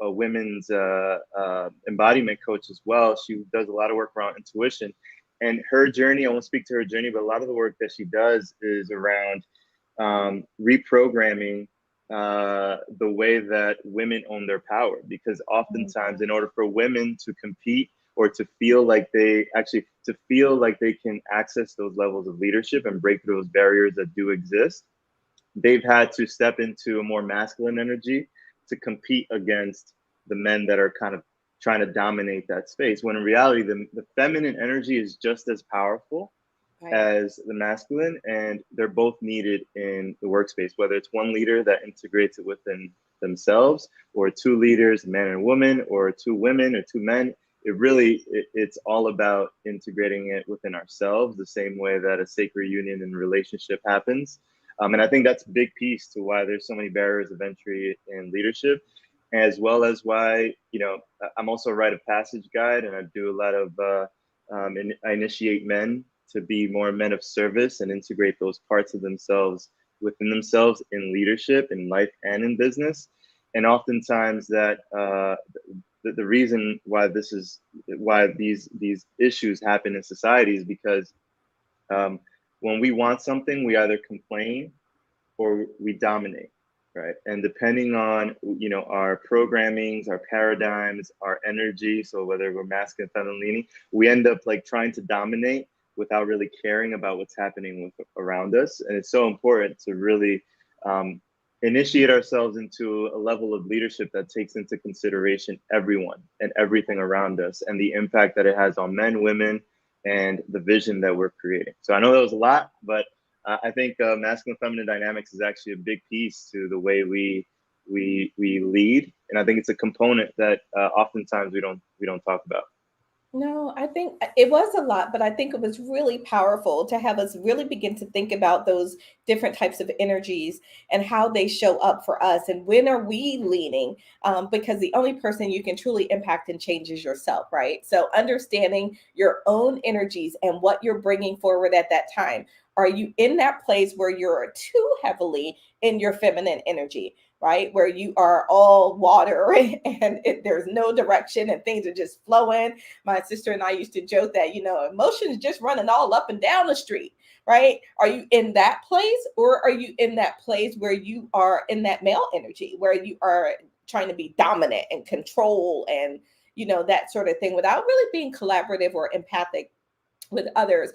women's embodiment coach as well. She does a lot of work around intuition. And her journey, I won't speak to her journey, but a lot of the work that she does is around reprogramming the way that women own their power. Because oftentimes, in order for women to compete or to feel like they can access those levels of leadership and break through those barriers that do exist, they've had to step into a more masculine energy to compete against the men that are kind of trying to dominate that space. When in reality, the feminine energy is just as powerful as the masculine, and they're both needed in the workspace, whether it's one leader that integrates it within themselves, or two leaders, a man and a woman, or two women or two men. It's all about integrating it within ourselves, the same way that a sacred union and relationship happens. And I think that's a big piece to why there's so many barriers of entry in leadership, as well as why, I'm also a rite of passage guide, and I do a lot of, I initiate men to be more men of service and integrate those parts of themselves within themselves in leadership, in life, and in business. And oftentimes that the reason why these issues happen in society is because when we want something, we either complain or we dominate, right? And depending on our programmings, our paradigms, our energy, so whether we're masculine, feminine leaning, we end up like trying to dominate without really caring about what's happening around us. And it's so important to really initiate ourselves into a level of leadership that takes into consideration everyone and everything around us, and the impact that it has on men, women, and the vision that we're creating. So I know that was a lot, but I think masculine feminine dynamics is actually a big piece to the way we lead, and I think it's a component that oftentimes we don't talk about. No, I think it was a lot, but I think it was really powerful to have us really begin to think about those different types of energies and how they show up for us and when are we leaning? Because the only person you can truly impact and change is yourself, right? So understanding your own energies and what you're bringing forward at that time. Are you in that place where you're too heavily in your feminine energy? Right, where you are all water and there's no direction and things are just flowing. My sister and I used to joke that, emotions just running all up and down the street, right? Are you in that place, or are you in that place where you are in that male energy, where you are trying to be dominant and control and, that sort of thing without really being collaborative or empathic with others?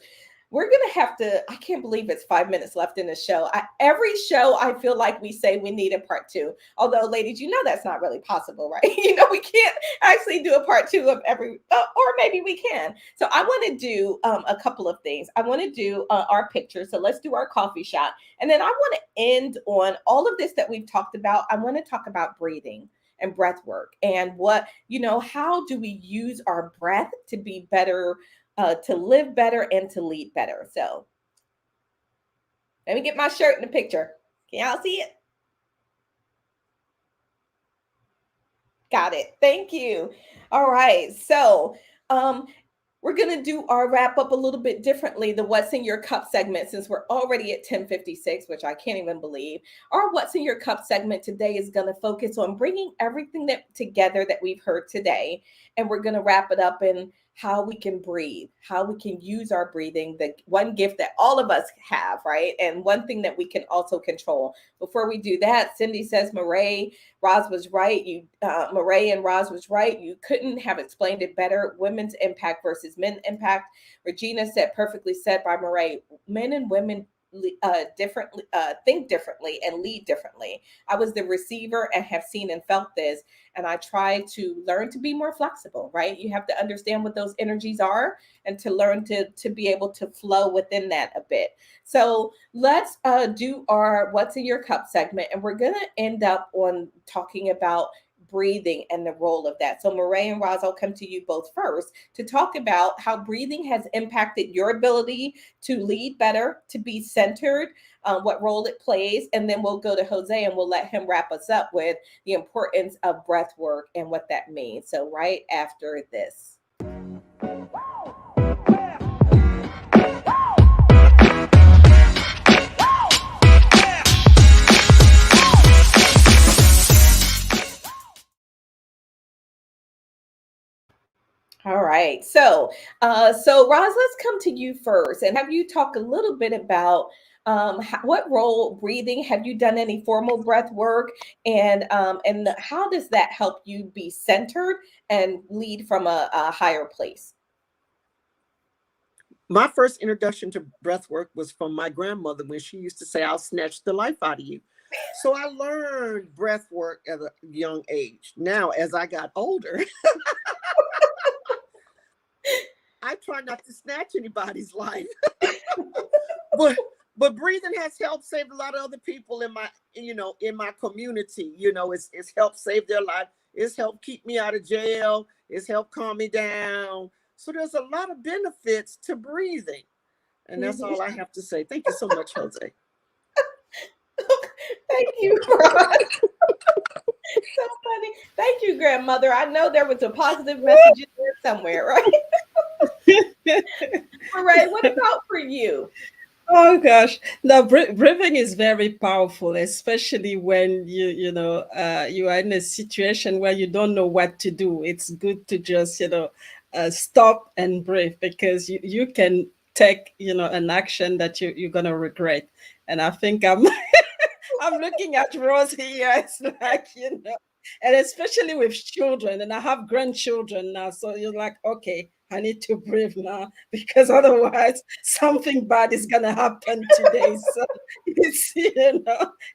We're going to have to, I can't believe it's 5 minutes left in the show. Every show, I feel like we say we need a part two. Although, ladies, that's not really possible, right? We can't actually do a part two of every, or maybe we can. So I want to do a couple of things. I want to do our picture. So let's do our coffee shot. And then I want to end on all of this that we've talked about. I want to talk about breathing and breath work and how do we use our breath to be better, to live better and to lead better. So let me get my shirt in the picture. Can y'all see it? Got it. Thank you. All right. So we're going to do our wrap up a little bit differently, the What's in Your Cup segment, since we're already at 10:56, which I can't even believe. Our What's in Your Cup segment today is going to focus on bringing everything together that we've heard today. And we're going to wrap it up in how we can breathe, how we can use our breathing, the one gift that all of us have, right? And one thing that we can also control. Before we do that, Cindy says, Mireille, Roz was right. Mireille and Roz was right. You couldn't have explained it better. Women's impact versus men impact. Regina said, perfectly said by Mireille, men and women differently, think differently and lead differently. I was the receiver and have seen and felt this, and I try to learn to be more flexible, right? You have to understand what those energies are and to learn to be able to flow within that a bit. So let's do our What's in Your Cup segment, and we're going to end up on talking about breathing and the role of that. So Mireille and Roz, I'll come to you both first to talk about how breathing has impacted your ability to lead better, to be centered, what role it plays. And then we'll go to Jose and we'll let him wrap us up with the importance of breath work and what that means. So right after this. All right. So Roz, let's come to you first and have you talk a little bit about what role breathing, have you done any formal breath work, and how does that help you be centered and lead from a higher place? My first introduction to breath work was from my grandmother when she used to say, I'll snatch the life out of you. So I learned breath work at a young age. Now, as I got older, I try not to snatch anybody's life. but breathing has helped save a lot of other people in my community. It's helped save their life. It's helped keep me out of jail. It's helped calm me down. So there's a lot of benefits to breathing. And that's all I have to say. Thank you so much, Jose. Thank you, Roz. So funny. Thank you, grandmother. I know there was a positive message in there somewhere, right? Mireille, what about for you? Oh gosh, now breathing is very powerful, especially when you are in a situation where you don't know what to do. It's good to just stop and breathe, because you can take an action that you're gonna regret. And I think I'm I'm looking at Rose here. It's like, and especially with children, and I have grandchildren now. So you're like, okay, I need to breathe now, because otherwise something bad is gonna happen today. So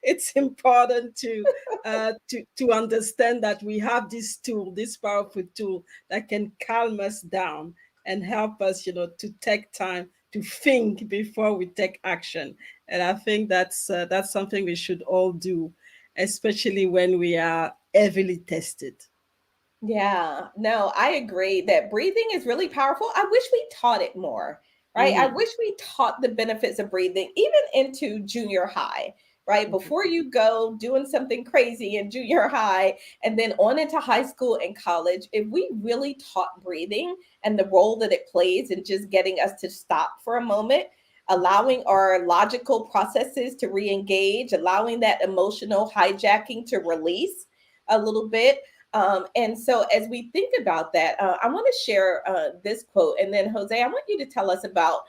it's important to understand that we have this tool, this powerful tool that can calm us down and help us, to take time to think before we take action. And I think that's something we should all do, especially when we are heavily tested. Yeah, no, I agree that breathing is really powerful. I wish we taught it more, right? I Mm-hmm. wish we taught the benefits of breathing even into junior high, right? Before you go doing something crazy in junior high and then on into high school and college, if we really taught breathing and the role that it plays in just getting us to stop for a moment, allowing our logical processes to re-engage, allowing that emotional hijacking to release a little bit. And so, as we think about that, I want to share this quote. And then, Jose, I want you to tell us about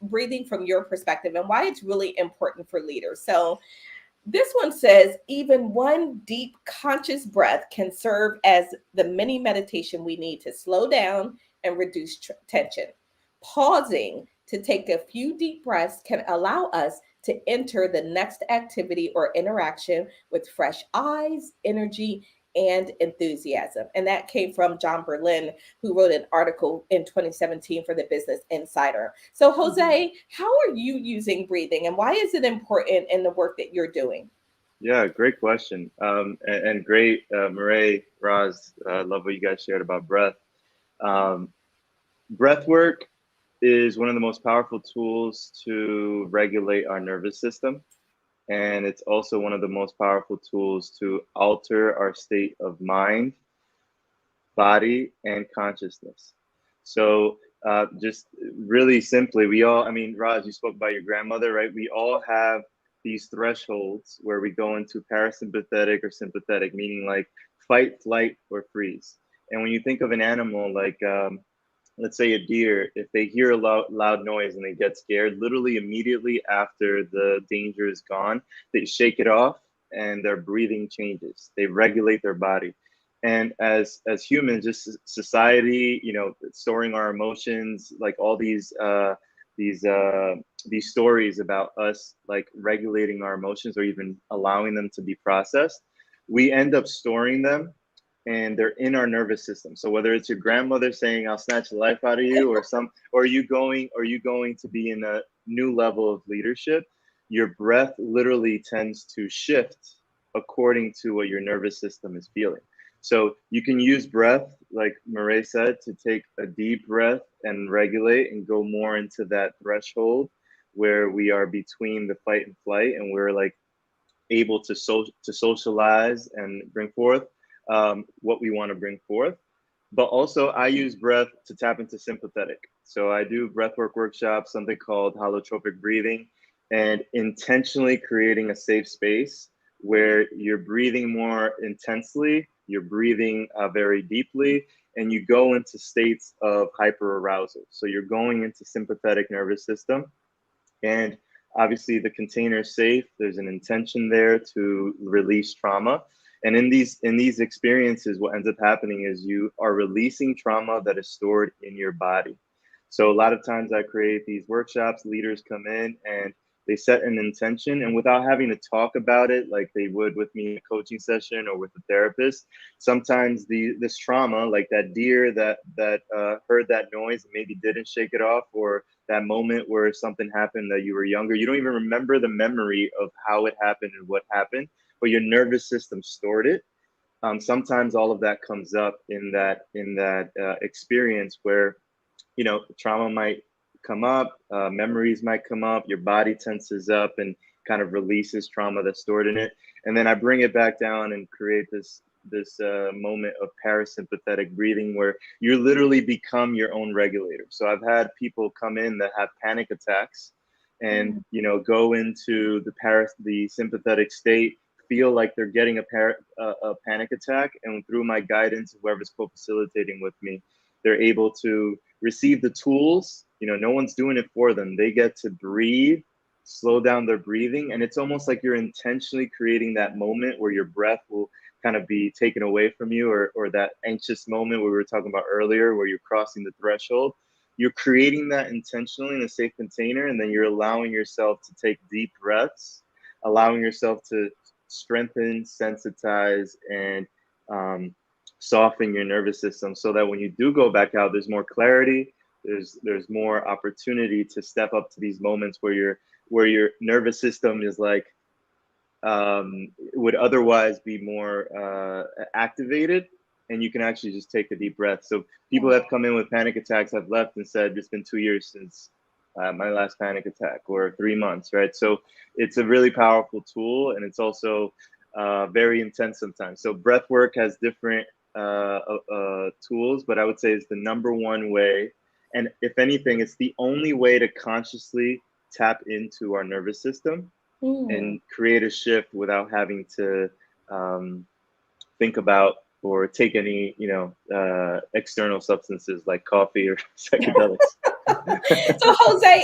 breathing from your perspective and why it's really important for leaders. So, this one says, even one deep conscious breath can serve as the mini meditation we need to slow down and reduce tension. Pausing to take a few deep breaths can allow us to enter the next activity or interaction with fresh eyes, energy, and enthusiasm. And that came from John Berlin, who wrote an article in 2017 for the Business Insider. So, Mm-hmm. Jose, how are you using breathing and why is it important in the work that you're doing? Yeah, great question. And great, Mireille, Roz, love what you guys shared about breath. Um, Breath work is one of the most powerful tools to regulate our nervous system. And it's also one of the most powerful tools to alter our state of mind, body, and consciousness. So, just really simply, we all, I mean, Raj, you spoke about your grandmother, right? We all have these thresholds where we go into parasympathetic or sympathetic, meaning like fight, flight, or freeze. And when you think of an animal like, let's say a deer, if they hear a loud noise and they get scared, literally immediately after the danger is gone, they shake it off and their breathing changes. They regulate their body. And as humans, just society, you know, storing our emotions, like all these these stories about us like regulating our emotions or even allowing them to be processed, we end up storing them and they're in our nervous system. So whether it's your grandmother saying I'll snatch the life out of you or you going to be in a new level of leadership, your breath literally tends to shift according to what your nervous system is feeling. So you can use breath, like Mireille said, to take a deep breath and regulate and go more into that threshold where we are between the fight and flight and we're like able to socialize and bring forth what we want to bring forth. But also, I use breath to tap into sympathetic. So I do breathwork workshops, something called Holotrophic Breathing, and intentionally creating a safe space where you're breathing more intensely, you're breathing very deeply, and you go into states of hyper arousal. So you're going into sympathetic nervous system, and obviously the container is safe. There's an intention there to release trauma. And in these experiences, what ends up happening is you are releasing trauma that is stored in your body. So a lot of times I create these workshops, leaders come in and they set an intention, and without having to talk about it like they would with me in a coaching session or with a therapist, sometimes this trauma, like that deer that heard that noise and maybe didn't shake it off, or that moment where something happened that you were younger, you don't even remember the memory of how it happened and what happened, but your nervous system stored it. Sometimes all of that comes up in that experience where, you know, trauma might come up, memories might come up, your body tenses up and kind of releases trauma that's stored in it, and then I bring it back down and create this moment of parasympathetic breathing where you literally become your own regulator. So I've had people come in that have panic attacks and, you know, go into the sympathetic state, feel like they're getting a panic attack, and through my guidance, whoever's co-facilitating with me, they're able to receive the tools. You know, no one's doing it for them. They get to breathe, slow down their breathing, and it's almost like you're intentionally creating that moment where your breath will kind of be taken away from you, or that anxious moment we were talking about earlier where you're crossing the threshold. You're creating that intentionally in a safe container, and then you're allowing yourself to take deep breaths, allowing yourself to strengthen, sensitize, and soften your nervous system so that when you do go back out, there's more clarity, there's more opportunity to step up to these moments where your nervous system is like would otherwise be more activated, and you can actually just take a deep breath. So people have come in with panic attacks, have left and said, it's been 2 years since my last panic attack, or 3 months, right? So it's a really powerful tool, and it's also very intense sometimes. So breath work has different tools, but I would say it's the number one way. And if anything, it's the only way to consciously tap into our nervous system and create a shift without having to think about or take any, external substances like coffee or psychedelics. So Jose,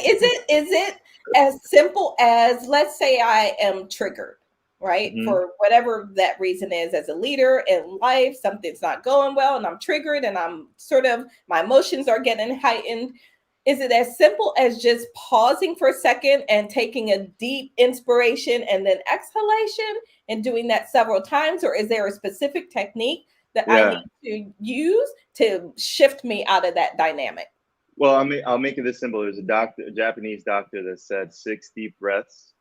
is it as simple as, let's say I am triggered, right? For whatever that reason is, as a leader in life, something's not going well and I'm triggered and I'm my emotions are getting heightened. Is it as simple as just pausing for a second and taking a deep inspiration and then exhalation and doing that several times? Or is there a specific technique that I need to use to shift me out of that dynamic? Well, I'll make it this simple. There's a Japanese doctor that said 6 deep breaths.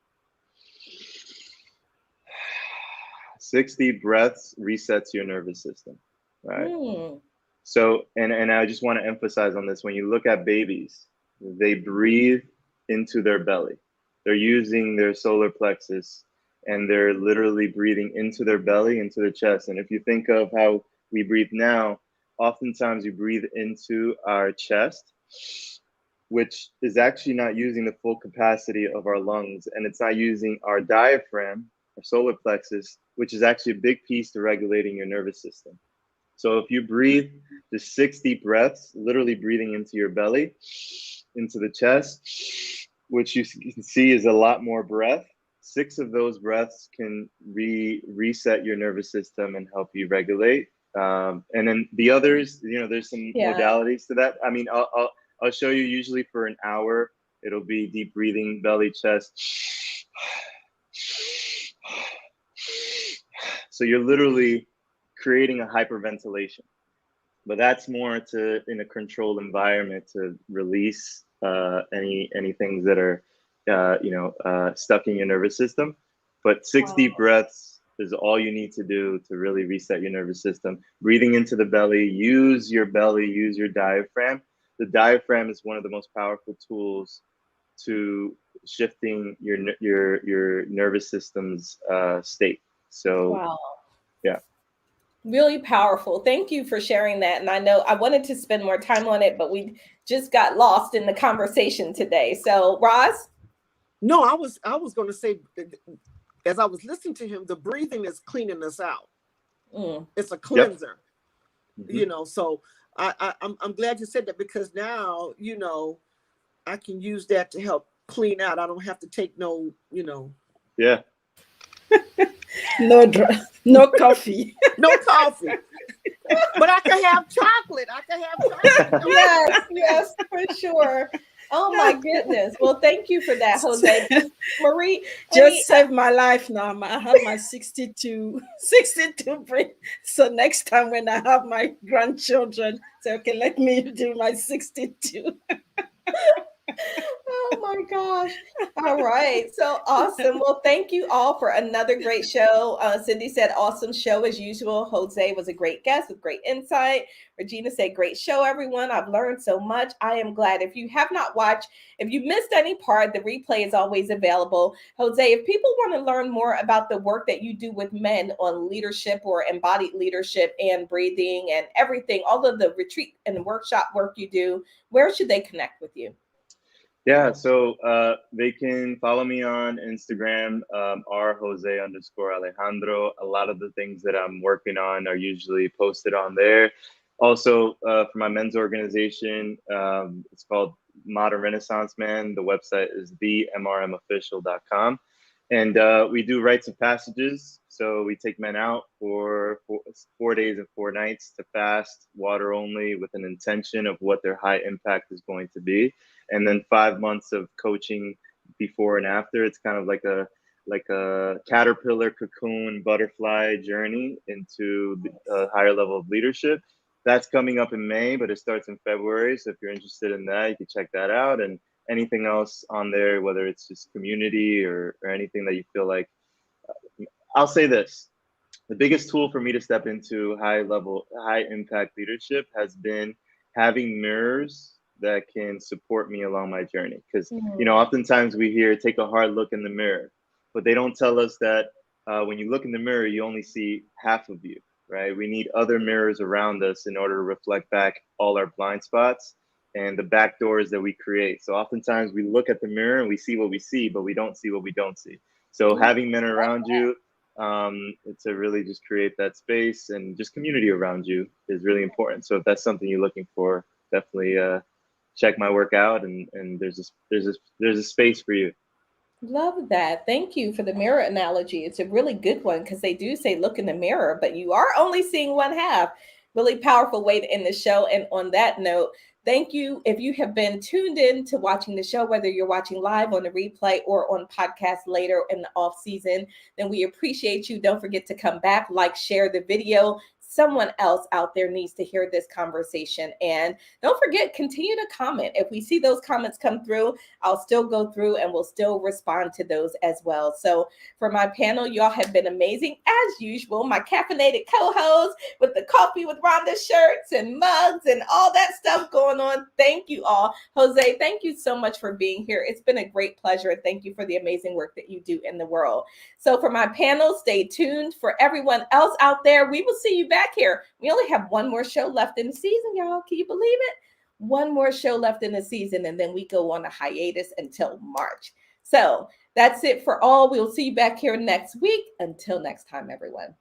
6 deep breaths resets your nervous system, right? So, and I just want to emphasize on this, when you look at babies, they breathe into their belly. They're using their solar plexus, and they're literally breathing into their belly, into their chest. And if you think of how we breathe now, oftentimes we breathe into our chest, which is actually not using the full capacity of our lungs, and it's not using our diaphragm, our solar plexus, which is actually a big piece to regulating your nervous system. So if you breathe the 6 deep breaths, literally breathing into your belly, into the chest, which you can see is a lot more breath. 6 of those breaths can reset your nervous system and help you regulate. And then the others, there's some modalities to that. I mean, I'll show you. Usually for an hour, it'll be deep breathing, belly, chest. So you're literally creating a hyperventilation, but that's more in a controlled environment to release any things that are stuck in your nervous system. But 6 deep breaths is all you need to do to really reset your nervous system. Breathing into the belly, use your diaphragm. The diaphragm is one of the most powerful tools to shifting your nervous system's state. So, yeah. Really powerful. Thank you for sharing that. And I know I wanted to spend more time on it, but we just got lost in the conversation today. So, Roz? No, I was going to say, as I was listening to him, the breathing is cleaning us out. It's a cleanser, so I'm glad you said that, because now, I can use that to help clean out. I don't have to take no. Yeah. No coffee. No coffee. But I can have chocolate. Yes, for sure. Oh my goodness. Well, thank you for that, Jose. Marie, just saved my life now. I have my 62 breath. So next time when I have my grandchildren, say, okay, let me do my 62. Oh my gosh. All right. So awesome. Well, thank you all for another great show. Cindy said, awesome show as usual. Jose was a great guest with great insight. Regina said, great show, everyone. I've learned so much. I am glad. If you have not watched, if you missed any part, the replay is always available. Jose, if people want to learn more about the work that you do with men on leadership or embodied leadership and breathing and everything, all of the retreat and workshop work you do, where should they connect with you? Yeah, so they can follow me on Instagram, @Jose_Alejandro. A lot of the things that I'm working on are usually posted on there. Also, for my men's organization, it's called Modern Renaissance Man. The website is themrmofficial.com. And we do rites of passages. So we take men out for 4 days and 4 nights to fast, water only, with an intention of what their high impact is going to be. And then 5 months of coaching before and after. It's kind of like a caterpillar, cocoon, butterfly journey into a higher level of leadership. That's coming up in May, but it starts in February. So if you're interested in that, you can check that out. And anything else on there, whether it's just community or anything that you feel like. I'll say this. the biggest tool for me to step into high impact leadership has been having mirrors that can support me along my journey. Because, oftentimes we hear, take a hard look in the mirror, but they don't tell us that when you look in the mirror, you only see half of you, right? We need other mirrors around us in order to reflect back all our blind spots and the back doors that we create. So oftentimes we look at the mirror and we see what we see, but we don't see what we don't see. So having men around you, to really just create that space and just community around you is really important. So if that's something you're looking for, definitely check my work out, and there's a space for you. Love that. Thank you for the mirror analogy. It's a really good one because they do say look in the mirror, but you are only seeing one half. Really powerful way to end the show. And on that note, thank you. If you have been tuned in to watching the show, whether you're watching live on the replay or on podcast later in the off season, then we appreciate you. Don't forget to come back, like, share the video. Someone else out there needs to hear this conversation. And don't forget, continue to comment. If we see those comments come through, I'll still go through and we'll still respond to those as well. So for my panel, y'all have been amazing as usual. My caffeinated co-host with the coffee with Rhonda shirts and mugs and all that stuff going on. Thank you all. Jose, thank you so much for being here. It's been a great pleasure. Thank you for the amazing work that you do in the world. So for my panel, stay tuned. For everyone else out there, we will see you back here. We only have one more show left in the season, y'all. Can you believe it? One more show left in the season, and then we go on a hiatus until March. So that's it for all. We'll see you back here next week. Until next time, everyone.